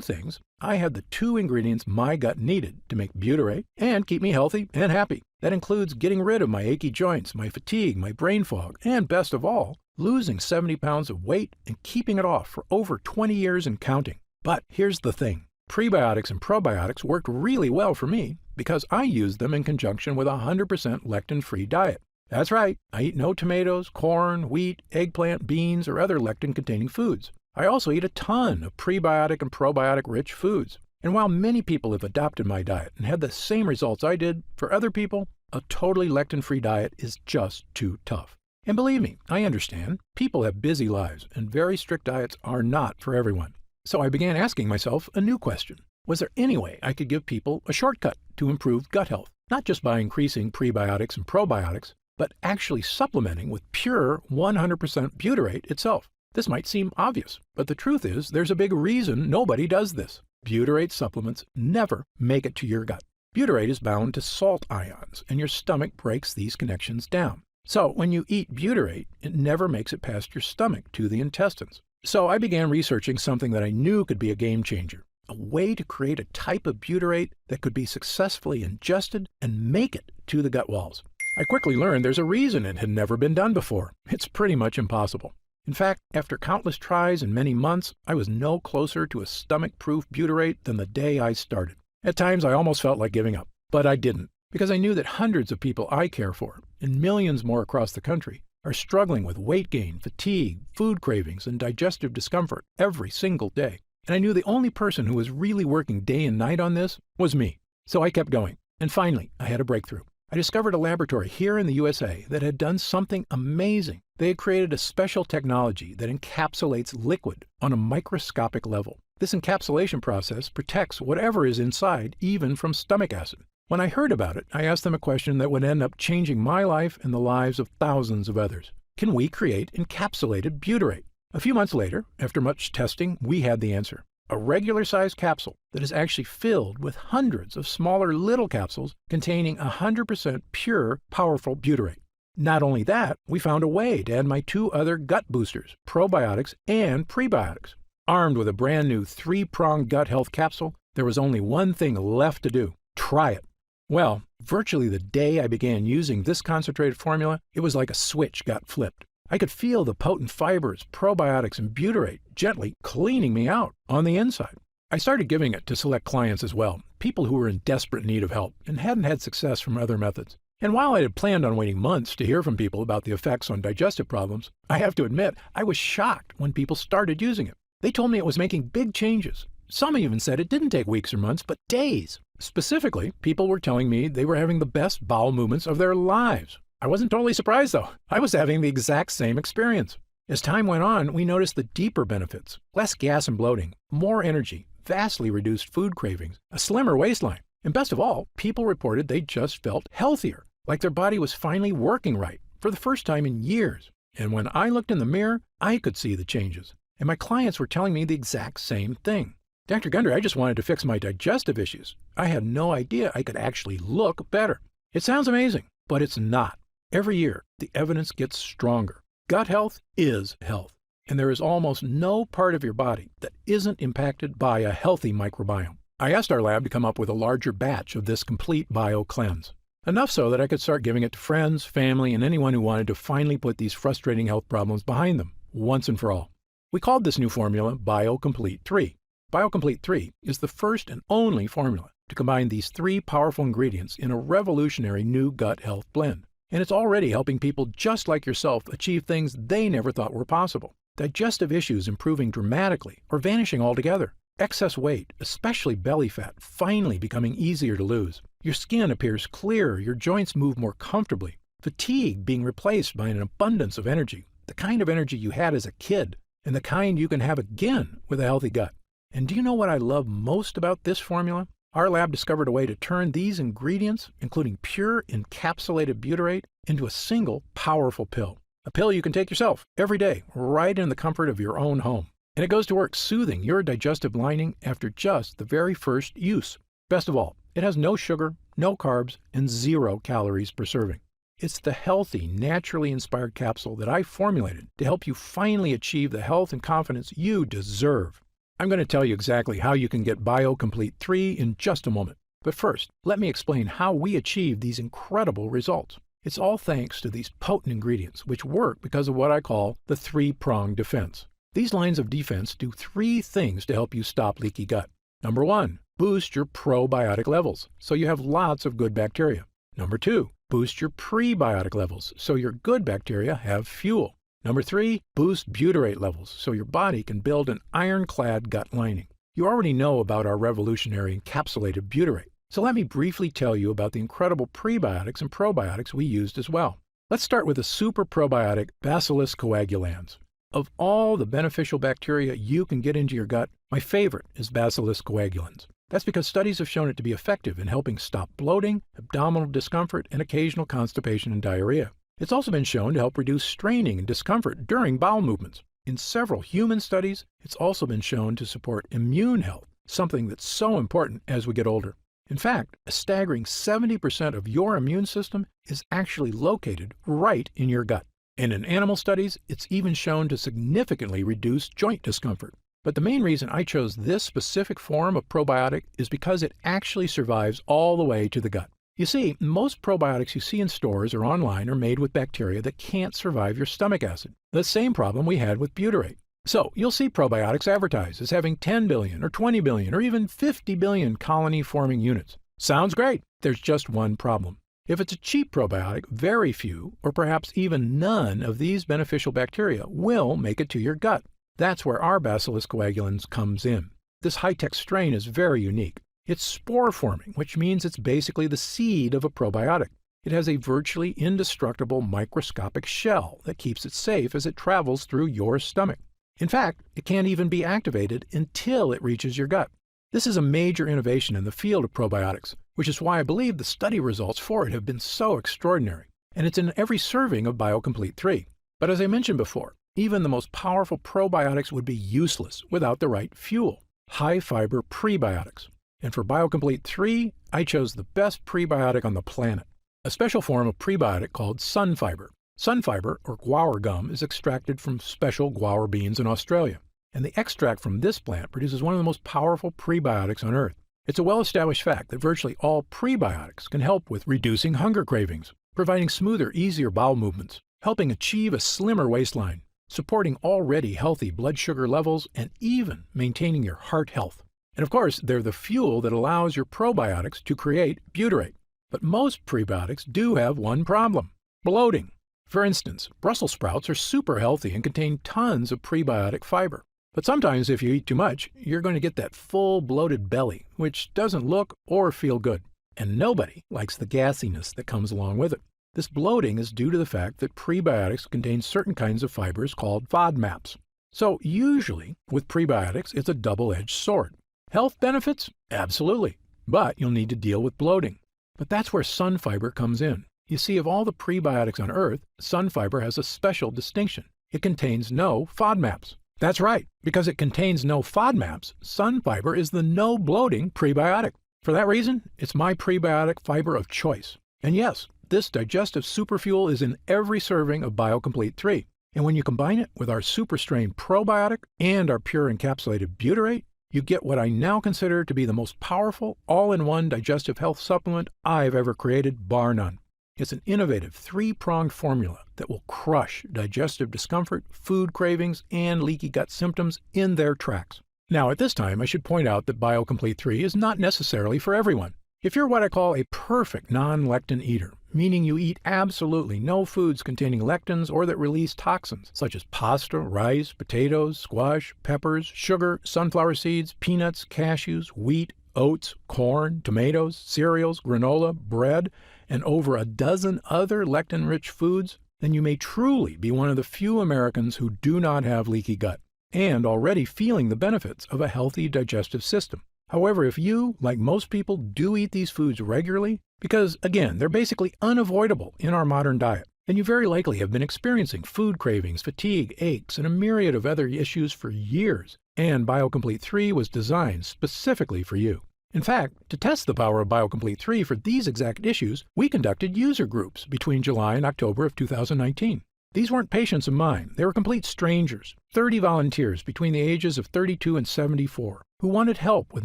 things, I had the 2 ingredients my gut needed to make butyrate and keep me healthy and happy. That includes getting rid of my achy joints, my fatigue, my brain fog, and best of all, losing 70 pounds of weight and keeping it off for over 20 years and counting. But here's the thing. Prebiotics and probiotics worked really well for me because I used them in conjunction with a 100% lectin-free diet. That's right, I eat no tomatoes, corn, wheat, eggplant, beans, or other lectin-containing foods. I also eat a ton of prebiotic and probiotic-rich foods. And while many people have adopted my diet and had the same results I did, for other people, a totally lectin-free diet is just too tough. And believe me, I understand. People have busy lives, and very strict diets are not for everyone. So I began asking myself a new question. Was there any way I could give people a shortcut to improve gut health? Not just by increasing prebiotics and probiotics, but actually supplementing with pure 100% butyrate itself. This might seem obvious, but the truth is there's a big reason nobody does this. Butyrate supplements never make it to your gut. Butyrate is bound to salt ions, and your stomach breaks these connections down. So when you eat butyrate, it never makes it past your stomach to the intestines. So I began researching something that I knew could be a game changer, a way to create a type of butyrate that could be successfully ingested and make it to the gut walls. I quickly learned there's a reason it had never been done before. It's pretty much impossible. In fact, after countless tries and many months, I was no closer to a stomach-proof butyrate than the day I started. At times, I almost felt like giving up, but I didn't, because I knew that hundreds of people I care for, and millions more across the country, are struggling with weight gain, fatigue, food cravings, and digestive discomfort every single day. And I knew the only person who was really working day and night on this was me. So I kept going, and finally, I had a breakthrough. I discovered a laboratory here in the USA that had done something amazing. They had created a special technology that encapsulates liquid on a microscopic level. This encapsulation process protects whatever is inside, even from stomach acid. When I heard about it, I asked them a question that would end up changing my life and the lives of thousands of others. Can we create encapsulated butyrate? A few months later, after much testing, we had the answer. A regular-sized capsule that is actually filled with hundreds of smaller little capsules containing 100% pure, powerful butyrate. Not only that, we found a way to add my two other gut boosters, probiotics and prebiotics. Armed with a brand new 3-pronged gut health capsule, there was only one thing left to do: try it. Well, virtually the day I began using this concentrated formula, it was like a switch got flipped. I could feel the potent fibers, probiotics, and butyrate gently cleaning me out on the inside. I started giving it to select clients as well, people who were in desperate need of help and hadn't had success from other methods. And while I had planned on waiting months to hear from people about the effects on digestive problems, I have to admit, I was shocked when people started using it. They told me it was making big changes. Some even said it didn't take weeks or months, but days. Specifically, people were telling me they were having the best bowel movements of their lives. I wasn't totally surprised, though. I was having the exact same experience. As time went on, we noticed the deeper benefits: less gas and bloating, more energy, vastly reduced food cravings, a slimmer waistline. And best of all, people reported they just felt healthier, like their body was finally working right for the first time in years. And when I looked in the mirror, I could see the changes. And my clients were telling me the exact same thing. Dr. Gundry, I just wanted to fix my digestive issues. I had no idea I could actually look better. It sounds amazing, but it's not. Every year, the evidence gets stronger. Gut health is health, and there is almost no part of your body that isn't impacted by a healthy microbiome. I asked our lab to come up with a larger batch of this complete bio cleanse, enough so that I could start giving it to friends, family, and anyone who wanted to finally put these frustrating health problems behind them, once and for all. We called this new formula BioComplete 3. BioComplete 3 is the first and only formula to combine these 3 powerful ingredients in a revolutionary new gut health blend. And it's already helping people just like yourself achieve things they never thought were possible. Digestive issues improving dramatically or vanishing altogether. Excess weight, especially belly fat, finally becoming easier to lose. Your skin appears clearer, your joints move more comfortably. Fatigue being replaced by an abundance of energy, the kind of energy you had as a kid, and the kind you can have again with a healthy gut. And do you know what I love most about this formula? Our lab discovered a way to turn these ingredients, including pure encapsulated butyrate, into a single powerful pill. A pill you can take yourself every day, right in the comfort of your own home. And it goes to work soothing your digestive lining after just the very first use. Best of all, it has no sugar, no carbs, and 0 calories per serving. It's the healthy, naturally inspired capsule that I formulated to help you finally achieve the health and confidence you deserve. I'm going to tell you exactly how you can get BioComplete 3 in just a moment. But first, let me explain how we achieve these incredible results. It's all thanks to these potent ingredients, which work because of what I call the 3-pronged defense. These lines of defense do 3 things to help you stop leaky gut. Number 1, boost your probiotic levels, so you have lots of good bacteria. Number 2, boost your prebiotic levels, so your good bacteria have fuel. Number 3, boost butyrate levels, so your body can build an ironclad gut lining. You already know about our revolutionary encapsulated butyrate, so let me briefly tell you about the incredible prebiotics and probiotics we used as well. Let's start with the super probiotic Bacillus coagulans. Of all the beneficial bacteria you can get into your gut, my favorite is Bacillus coagulans. That's because studies have shown it to be effective in helping stop bloating, abdominal discomfort, and occasional constipation and diarrhea. It's also been shown to help reduce straining and discomfort during bowel movements. In several human studies, it's also been shown to support immune health, something that's so important as we get older. In fact, a staggering 70% of your immune system is actually located right in your gut. And in animal studies, it's even shown to significantly reduce joint discomfort. But the main reason I chose this specific form of probiotic is because it actually survives all the way to the gut. You see, most probiotics you see in stores or online are made with bacteria that can't survive your stomach acid, the same problem we had with butyrate. So you'll see probiotics advertised as having 10 billion or 20 billion or even 50 billion colony-forming units. Sounds great. There's just one problem. If it's a cheap probiotic, very few, or perhaps even none of these beneficial bacteria will make it to your gut. That's where our Bacillus coagulans comes in. This high-tech strain is very unique. It's spore-forming, which means it's basically the seed of a probiotic. It has a virtually indestructible microscopic shell that keeps it safe as it travels through your stomach. In fact, it can't even be activated until it reaches your gut. This is a major innovation in the field of probiotics, which is why I believe the study results for it have been so extraordinary. And it's in every serving of BioComplete 3. But as I mentioned before, even the most powerful probiotics would be useless without the right fuel, high-fiber prebiotics. And for BioComplete 3, I chose the best prebiotic on the planet, a special form of prebiotic called sunfiber. Sunfiber, or guar gum, is extracted from special guar beans in Australia. And the extract from this plant produces one of the most powerful prebiotics on Earth. It's a well-established fact that virtually all prebiotics can help with reducing hunger cravings, providing smoother, easier bowel movements, helping achieve a slimmer waistline, supporting already healthy blood sugar levels, and even maintaining your heart health. And of course, they're the fuel that allows your probiotics to create butyrate. But most prebiotics do have one problem: bloating. For instance, Brussels sprouts are super healthy and contain tons of prebiotic fiber. But sometimes if you eat too much, you're going to get that full bloated belly, which doesn't look or feel good. And nobody likes the gassiness that comes along with it. This bloating is due to the fact that prebiotics contain certain kinds of fibers called FODMAPs. So usually, with prebiotics, it's a double-edged sword. Health benefits? Absolutely. But you'll need to deal with bloating. But that's where sunfiber comes in. You see, of all the prebiotics on Earth, sunfiber has a special distinction. It contains no FODMAPs. That's right. Because it contains no FODMAPs, sunfiber is the no-bloating prebiotic. For that reason, it's my prebiotic fiber of choice. And yes, this digestive superfuel is in every serving of BioComplete 3. And when you combine it with our super strain probiotic and our pure encapsulated butyrate, you get what I now consider to be the most powerful all-in-one digestive health supplement I've ever created, bar none. It's an innovative three-pronged formula that will crush digestive discomfort, food cravings, and leaky gut symptoms in their tracks. Now, at this time, I should point out that BioComplete 3 is not necessarily for everyone. If you're what I call a perfect non-lectin eater, meaning you eat absolutely no foods containing lectins or that release toxins, such as pasta, rice, potatoes, squash, peppers, sugar, sunflower seeds, peanuts, cashews, wheat, oats, corn, tomatoes, cereals, granola, bread, and over a dozen other lectin-rich foods, then you may truly be one of the few Americans who do not have leaky gut and already feeling the benefits of a healthy digestive system. However, if you, like most people, do eat these foods regularly, because, again, they're basically unavoidable in our modern diet, then you very likely have been experiencing food cravings, fatigue, aches, and a myriad of other issues for years, and BioComplete 3 was designed specifically for you. In fact, to test the power of BioComplete 3 for these exact issues, we conducted user groups between July and October of 2019. These weren't patients of mine. They were complete strangers, 30 volunteers between the ages of 32 and 74, who wanted help with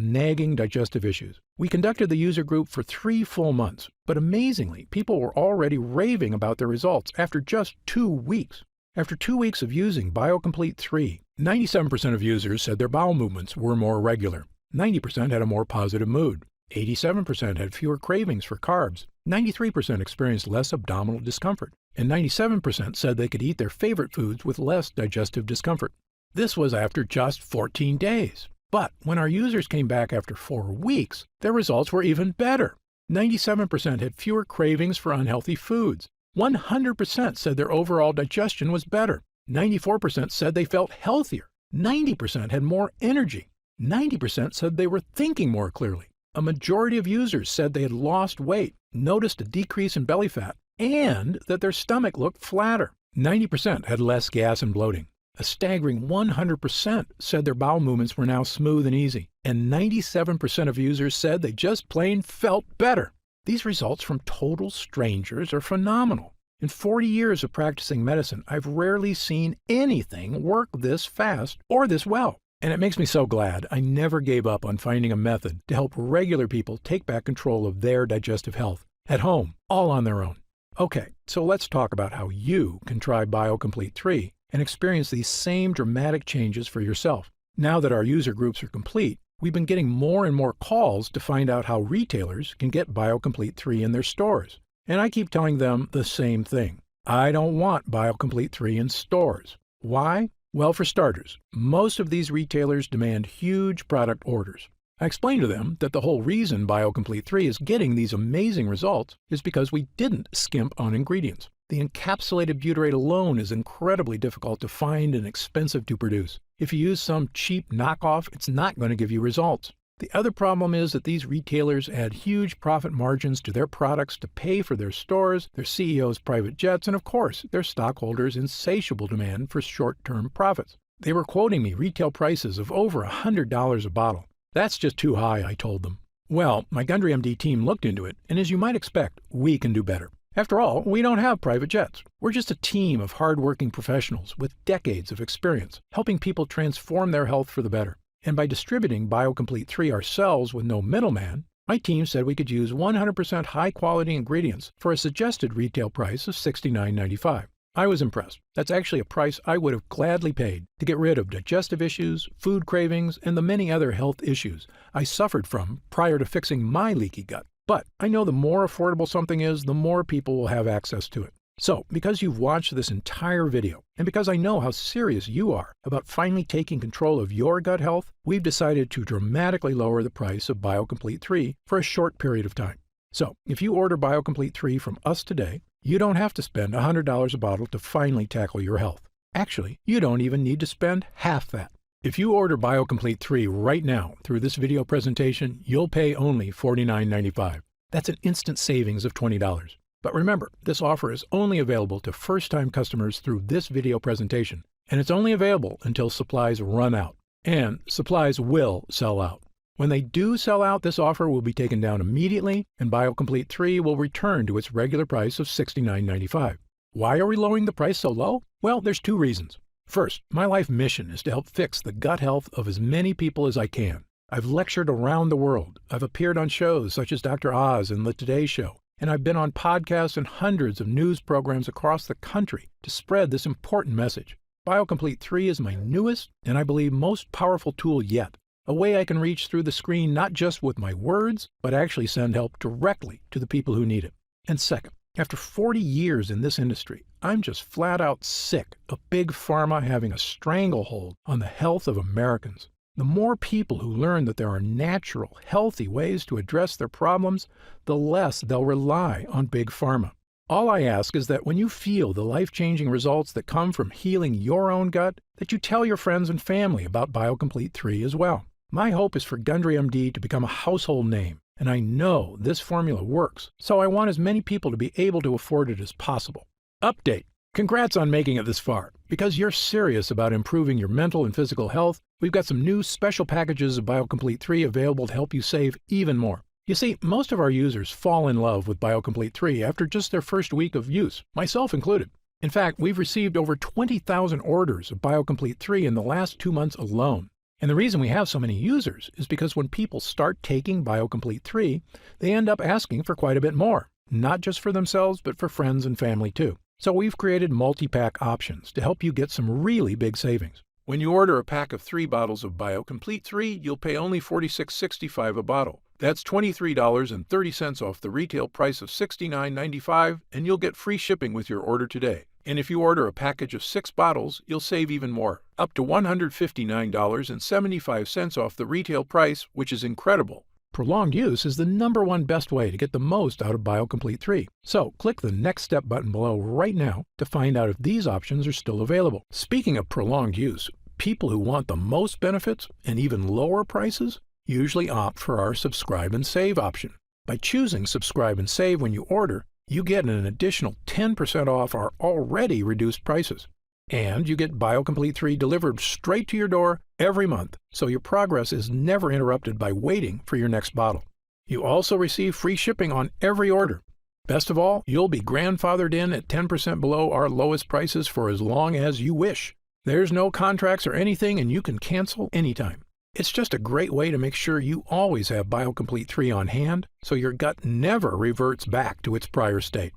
nagging digestive issues. We conducted the user group for 3 full months, but amazingly, people were already raving about their results after just 2 weeks. After 2 weeks of using BioComplete 3, 97% of users said their bowel movements were more regular. 90% had a more positive mood. 87% had fewer cravings for carbs. 93% experienced less abdominal discomfort. And 97% said they could eat their favorite foods with less digestive discomfort. This was after just 14 days. But when our users came back after 4 weeks, their results were even better. 97% had fewer cravings for unhealthy foods. 100% said their overall digestion was better. 94% said they felt healthier. 90% had more energy. 90% said they were thinking more clearly. A majority of users said they had lost weight, noticed a decrease in belly fat, and that their stomach looked flatter. 90% had less gas and bloating. A staggering 100% said their bowel movements were now smooth and easy. And 97% of users said they just plain felt better. These results from total strangers are phenomenal. In 40 years of practicing medicine, I've rarely seen anything work this fast or this well. And it makes me so glad I never gave up on finding a method to help regular people take back control of their digestive health, at home, all on their own. Okay, so let's talk about how you can try BioComplete 3 and experience these same dramatic changes for yourself. Now that our user groups are complete, we've been getting more and more calls to find out how retailers can get BioComplete 3 in their stores. And I keep telling them the same thing. I don't want BioComplete 3 in stores. Why? Well, for starters, most of these retailers demand huge product orders. I explained to them that the whole reason BioComplete 3 is getting these amazing results is because we didn't skimp on ingredients. The encapsulated butyrate alone is incredibly difficult to find and expensive to produce. If you use some cheap knockoff, it's not going to give you results. The other problem is that these retailers add huge profit margins to their products to pay for their stores, their CEOs' private jets, and of course, their stockholders' insatiable demand for short-term profits. They were quoting me retail prices of over $100 a bottle. That's just too high, I told them. Well, my Gundry MD team looked into it, and as you might expect, we can do better. After all, we don't have private jets. We're just a team of hard-working professionals with decades of experience, helping people transform their health for the better. And by distributing BioComplete 3 ourselves with no middleman, my team said we could use 100% high-quality ingredients for a suggested retail price of $69.95. I was impressed. That's actually a price I would have gladly paid to get rid of digestive issues, food cravings, and the many other health issues I suffered from prior to fixing my leaky gut. But I know the more affordable something is, the more people will have access to it. So, because you've watched this entire video, and because I know how serious you are about finally taking control of your gut health, we've decided to dramatically lower the price of BioComplete 3 for a short period of time. So, if you order BioComplete 3 from us today, you don't have to spend $100 a bottle to finally tackle your health. Actually, you don't even need to spend half that. If you order BioComplete 3 right now through this video presentation, you'll pay only $49.95. That's an instant savings of $20. But remember, this offer is only available to first-time customers through this video presentation, and it's only available until supplies run out. And supplies will sell out. When they do sell out, this offer will be taken down immediately, and BioComplete 3 will return to its regular price of $69.95. Why are we lowering the price so low? Well, there's 2 reasons. First, my life mission is to help fix the gut health of as many people as I can. I've lectured around the world. I've appeared on shows such as Dr. Oz and The Today Show. And I've been on podcasts and hundreds of news programs across the country to spread this important message. BioComplete 3 is my newest and I believe most powerful tool yet. A way I can reach through the screen not just with my words, but actually send help directly to the people who need it. And second, after 40 years in this industry, I'm just flat out sick of Big Pharma having a stranglehold on the health of Americans. The more people who learn that there are natural, healthy ways to address their problems, the less they'll rely on Big Pharma. All I ask is that when you feel the life-changing results that come from healing your own gut, that you tell your friends and family about BioComplete 3 as well. My hope is for Gundry MD to become a household name, and I know this formula works, so I want as many people to be able to afford it as possible. Update. Congrats on making it this far. Because you're serious about improving your mental and physical health, we've got some new special packages of BioComplete 3 available to help you save even more. You see, most of our users fall in love with BioComplete 3 after just their first week of use, myself included. In fact, we've received over 20,000 orders of BioComplete 3 in the last 2 months alone. And the reason we have so many users is because when people start taking BioComplete 3, they end up asking for quite a bit more, not just for themselves, but for friends and family too. So we've created multi-pack options to help you get some really big savings. When you order a pack of 3 bottles of BioComplete 3, you'll pay only $46.65 a bottle. That's $23.30 off the retail price of $69.95, and you'll get free shipping with your order today. And if you order a package of 6 bottles, you'll save even more, up to $159.75 off the retail price, which is incredible. Prolonged use is the #1 best way to get the most out of BioComplete 3. So click the Next Step button below right now to find out if these options are still available. Speaking of prolonged use, people who want the most benefits and even lower prices usually opt for our Subscribe and Save option. By choosing Subscribe and Save when you order, you get an additional 10% off our already reduced prices. And you get BioComplete 3 delivered straight to your door every month, so your progress is never interrupted by waiting for your next bottle. You also receive free shipping on every order. Best of all, you'll be grandfathered in at 10% below our lowest prices for as long as you wish. There's no contracts or anything, and you can cancel anytime. It's just a great way to make sure you always have BioComplete 3 on hand, so your gut never reverts back to its prior state.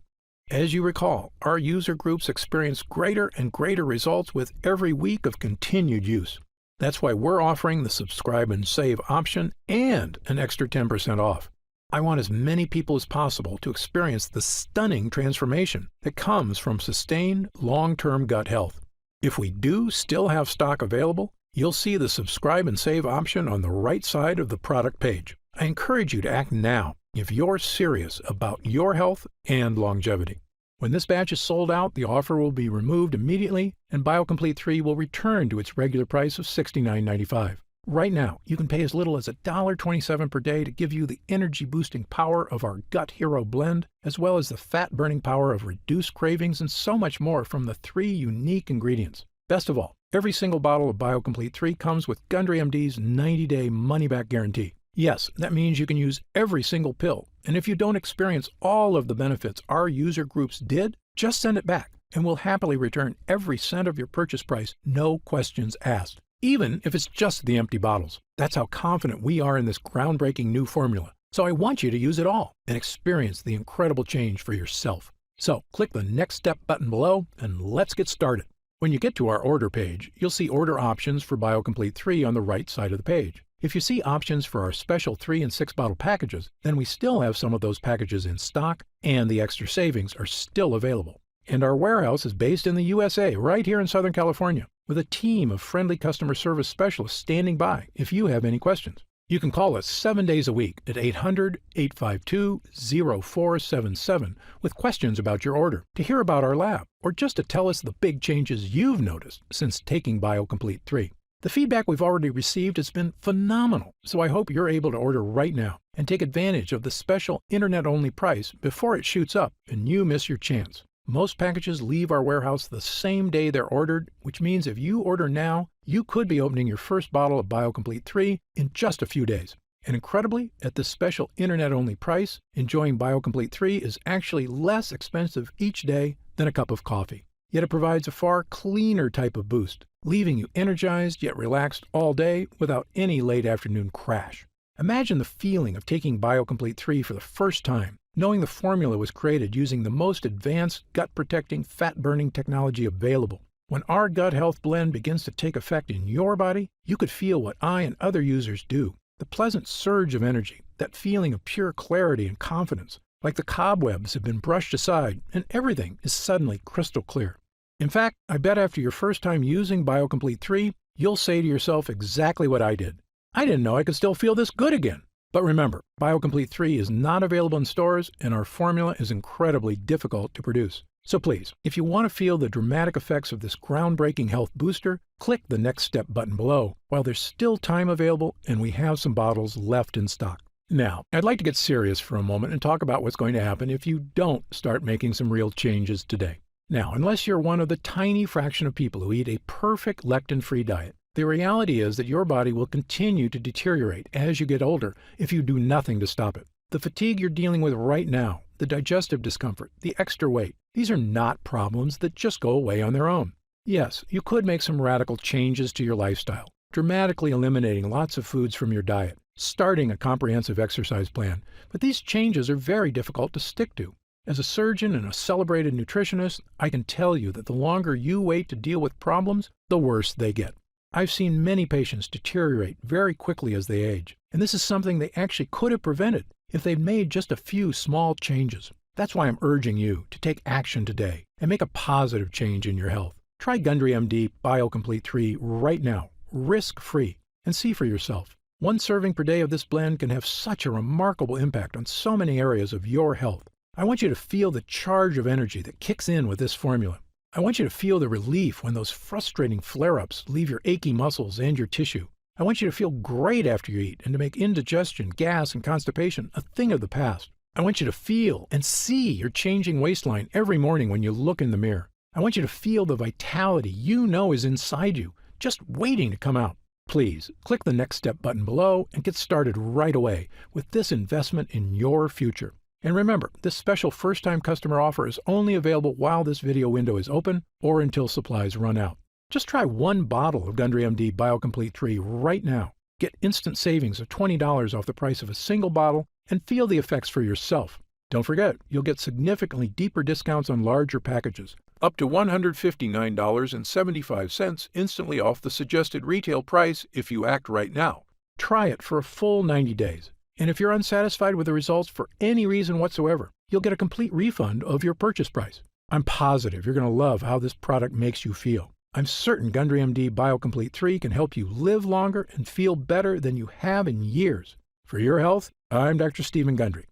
As you recall, our user groups experience greater and greater results with every week of continued use. That's why we're offering the Subscribe and Save option and an extra 10% off. I want as many people as possible to experience the stunning transformation that comes from sustained long-term gut health. If we do still have stock available, you'll see the Subscribe and Save option on the right side of the product page. I encourage you to act now if you're serious about your health and longevity. When this batch is sold out, the offer will be removed immediately, and BioComplete 3 will return to its regular price of $69.95. Right now, you can pay as little as $1.27 per day to give you the energy-boosting power of our Gut Hero blend, as well as the fat-burning power of reduced cravings and so much more from the 3 unique ingredients. Best of all, every single bottle of BioComplete 3 comes with Gundry MD's 90-day money-back guarantee. Yes, that means you can use every single pill, and if you don't experience all of the benefits our user groups did, just send it back, and we'll happily return every cent of your purchase price, no questions asked, even if it's just the empty bottles. That's how confident we are in this groundbreaking new formula. So I want you to use it all and experience the incredible change for yourself. So click the Next Step button below, and let's get started. When you get to our order page, you'll see order options for BioComplete 3 on the right side of the page. If you see options for our special 3 and 6 bottle packages, then we still have some of those packages in stock, and the extra savings are still available. And our warehouse is based in the USA, right here in Southern California, with a team of friendly customer service specialists standing by if you have any questions. You can call us 7 days a week at 800-852-0477 with questions about your order, to hear about our lab, or just to tell us the big changes you've noticed since taking BioComplete 3. The feedback we've already received has been phenomenal, so I hope you're able to order right now and take advantage of the special internet-only price before it shoots up and you miss your chance. Most packages leave our warehouse the same day they're ordered, which means if you order now, you could be opening your first bottle of BioComplete 3 in just a few days. And incredibly, at this special internet-only price, enjoying BioComplete 3 is actually less expensive each day than a cup of coffee. Yet it provides a far cleaner type of boost, leaving you energized yet relaxed all day without any late afternoon crash. Imagine the feeling of taking BioComplete 3 for the first time, knowing the formula was created using the most advanced gut-protecting, fat-burning technology available. When our gut health blend begins to take effect in your body, you could feel what I and other users do. The pleasant surge of energy, that feeling of pure clarity and confidence, like the cobwebs have been brushed aside and everything is suddenly crystal clear. In fact, I bet after your first time using BioComplete 3, you'll say to yourself exactly what I did. I didn't know I could still feel this good again. But remember, BioComplete 3 is not available in stores, and our formula is incredibly difficult to produce. So please, if you want to feel the dramatic effects of this groundbreaking health booster, click the Next Step button below while there's still time available and we have some bottles left in stock. Now, I'd like to get serious for a moment and talk about what's going to happen if you don't start making some real changes today. Now, unless you're one of the tiny fraction of people who eat a perfect lectin-free diet, the reality is that your body will continue to deteriorate as you get older if you do nothing to stop it. The fatigue you're dealing with right now, the digestive discomfort, the extra weight, these are not problems that just go away on their own. Yes, you could make some radical changes to your lifestyle, dramatically eliminating lots of foods from your diet, starting a comprehensive exercise plan, but these changes are very difficult to stick to. As a surgeon and a celebrated nutritionist, I can tell you that the longer you wait to deal with problems, the worse they get. I've seen many patients deteriorate very quickly as they age, and this is something they actually could have prevented if they'd made just a few small changes. That's why I'm urging you to take action today and make a positive change in your health. Try Gundry MD BioComplete 3 right now, risk-free, and see for yourself. One serving per day of this blend can have such a remarkable impact on so many areas of your health. I want you to feel the charge of energy that kicks in with this formula. I want you to feel the relief when those frustrating flare-ups leave your achy muscles and your tissue. I want you to feel great after you eat and to make indigestion, gas, and constipation a thing of the past. I want you to feel and see your changing waistline every morning when you look in the mirror. I want you to feel the vitality you know is inside you, just waiting to come out. Please click the Next Step button below and get started right away with this investment in your future. And remember, this special first-time customer offer is only available while this video window is open or until supplies run out. Just try one bottle of Gundry MD BioComplete 3 right now. Get instant savings of $20 off the price of a single bottle and feel the effects for yourself. Don't forget, you'll get significantly deeper discounts on larger packages, up to $159.75 instantly off the suggested retail price if you act right now. Try it for a full 90 days. And if you're unsatisfied with the results for any reason whatsoever, you'll get a complete refund of your purchase price. I'm positive you're going to love how this product makes you feel. I'm certain Gundry MD BioComplete 3 can help you live longer and feel better than you have in years. For your health, I'm Dr. Stephen Gundry.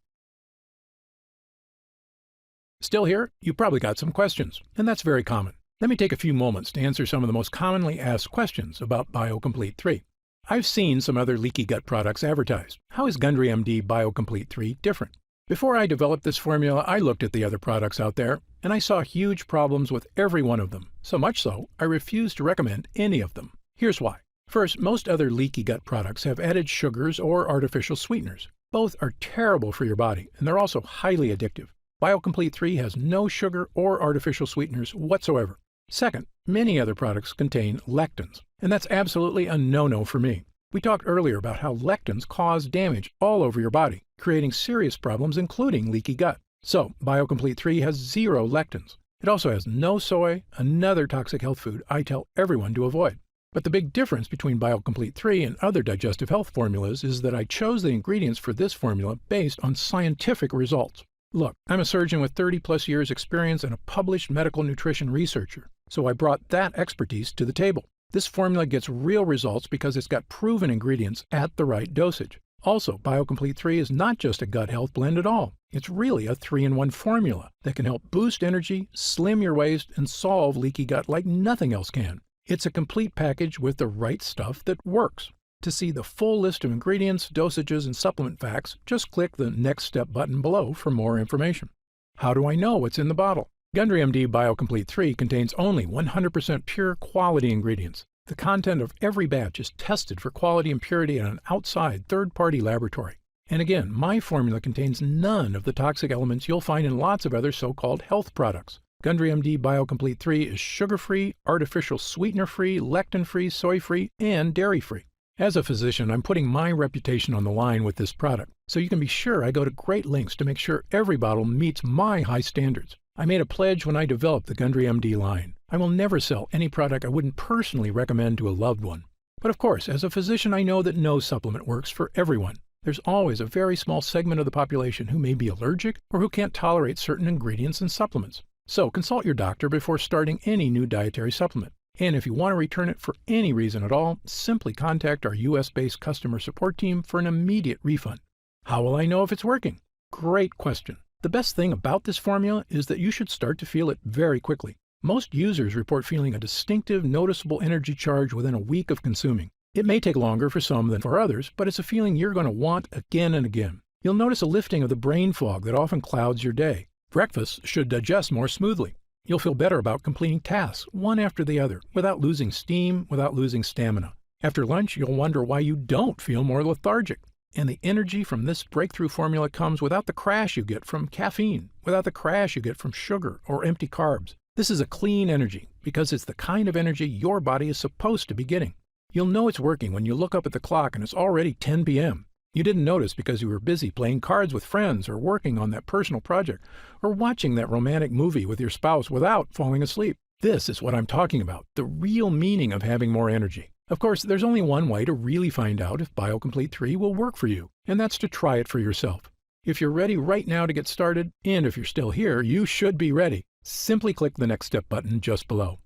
Still here? You probably got some questions, and that's very common. Let me take a few moments to answer some of the most commonly asked questions about BioComplete 3. I've seen some other leaky gut products advertised. How is Gundry MD BioComplete 3 different? Before I developed this formula, I looked at the other products out there, and I saw huge problems with every one of them. So much so, I refused to recommend any of them. Here's why. First, most other leaky gut products have added sugars or artificial sweeteners. Both are terrible for your body, and they're also highly addictive. BioComplete 3 has no sugar or artificial sweeteners whatsoever. Second, many other products contain lectins, and that's absolutely a no-no for me. We talked earlier about how lectins cause damage all over your body, creating serious problems including leaky gut. So, BioComplete 3 has 0 lectins. It also has no soy, another toxic health food I tell everyone to avoid. But the big difference between BioComplete 3 and other digestive health formulas is that I chose the ingredients for this formula based on scientific results. Look, I'm a surgeon with 30-plus years experience and a published medical nutrition researcher, so I brought that expertise to the table. This formula gets real results because it's got proven ingredients at the right dosage. Also, BioComplete 3 is not just a gut health blend at all. It's really a 3-in-1 formula that can help boost energy, slim your waist, and solve leaky gut like nothing else can. It's a complete package with the right stuff that works. To see the full list of ingredients, dosages, and supplement facts, just click the Next Step button below for more information. How do I know what's in the bottle? Gundry MD BioComplete 3 contains only 100% pure quality ingredients. The content of every batch is tested for quality and purity in an outside third-party laboratory. And again, my formula contains none of the toxic elements you'll find in lots of other so-called health products. Gundry MD BioComplete 3 is sugar-free, artificial sweetener-free, lectin-free, soy-free, and dairy-free. As a physician, I'm putting my reputation on the line with this product, so you can be sure I go to great lengths to make sure every bottle meets my high standards. I made a pledge when I developed the Gundry MD line. I will never sell any product I wouldn't personally recommend to a loved one. But of course, as a physician, I know that no supplement works for everyone. There's always a very small segment of the population who may be allergic or who can't tolerate certain ingredients and supplements. So consult your doctor before starting any new dietary supplement. And if you want to return it for any reason at all, simply contact our US-based customer support team for an immediate refund. How will I know if it's working? Great question. The best thing about this formula is that you should start to feel it very quickly. Most users report feeling a distinctive, noticeable energy charge within a week of consuming. It may take longer for some than for others, but it's a feeling you're going to want again and again. You'll notice a lifting of the brain fog that often clouds your day. Breakfast should digest more smoothly. You'll feel better about completing tasks, one after the other, without losing steam, without losing stamina. After lunch, you'll wonder why you don't feel more lethargic. And the energy from this breakthrough formula comes without the crash you get from caffeine, without the crash you get from sugar or empty carbs. This is a clean energy because it's the kind of energy your body is supposed to be getting. You'll know it's working when you look up at the clock and it's already 10 p.m. You didn't notice because you were busy playing cards with friends or working on that personal project or watching that romantic movie with your spouse without falling asleep. This is what I'm talking about, the real meaning of having more energy. Of course, there's only one way to really find out if BioComplete 3 will work for you, and that's to try it for yourself. If you're ready right now to get started, and if you're still here, you should be ready. Simply click the Next Step button just below.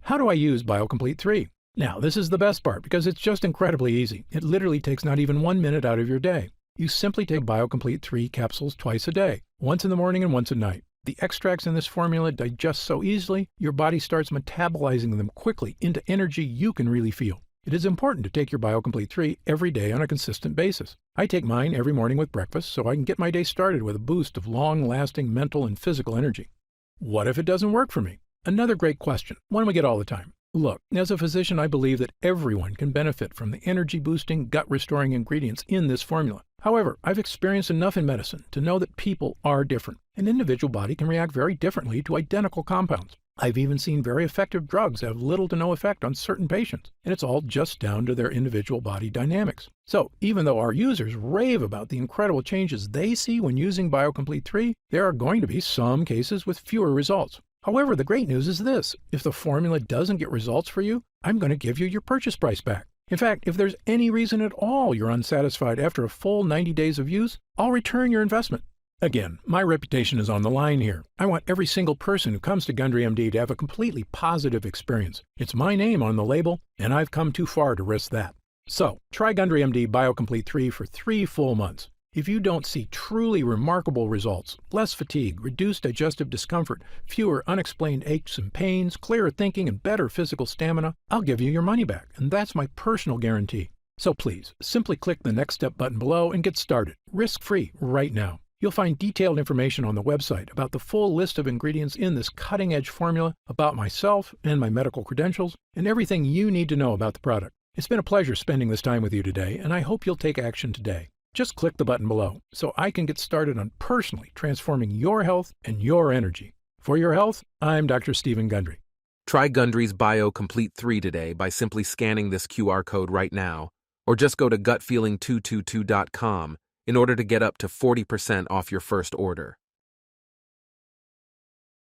How do I use BioComplete 3? Now, this is the best part because it's just incredibly easy. It literally takes not even 1 minute out of your day. You simply take BioComplete 3 capsules twice a day, once in the morning and once at night. The extracts in this formula digest so easily, your body starts metabolizing them quickly into energy you can really feel. It is important to take your BioComplete 3 every day on a consistent basis. I take mine every morning with breakfast so I can get my day started with a boost of long-lasting mental and physical energy. What if it doesn't work for me? Another great question, one we get all the time. Look, as a physician, I believe that everyone can benefit from the energy-boosting, gut-restoring ingredients in this formula. However, I've experienced enough in medicine to know that people are different. An individual body can react very differently to identical compounds. I've even seen very effective drugs have little to no effect on certain patients, and it's all just down to their individual body dynamics. So, even though our users rave about the incredible changes they see when using BioComplete 3, there are going to be some cases with fewer results. However, the great news is this: if the formula doesn't get results for you, I'm going to give you your purchase price back. In fact, if there's any reason at all you're unsatisfied after a full 90 days of use, I'll return your investment. Again, my reputation is on the line here. I want every single person who comes to Gundry MD to have a completely positive experience. It's my name on the label, and I've come too far to risk that. So, try Gundry MD BioComplete 3 for 3 full months. If you don't see truly remarkable results, less fatigue, reduced digestive discomfort, fewer unexplained aches and pains, clearer thinking, and better physical stamina, I'll give you your money back, and that's my personal guarantee. So please, simply click the Next Step button below and get started, risk-free, right now. You'll find detailed information on the website about the full list of ingredients in this cutting-edge formula, about myself and my medical credentials, and everything you need to know about the product. It's been a pleasure spending this time with you today, and I hope you'll take action today. Just click the button below so I can get started on personally transforming your health and your energy. For your health, I'm Dr. Stephen Gundry. Try Gundry's BioComplete 3 today by simply scanning this QR code right now, or just go to gutfeeling222.com in order to get up to 40% off your first order.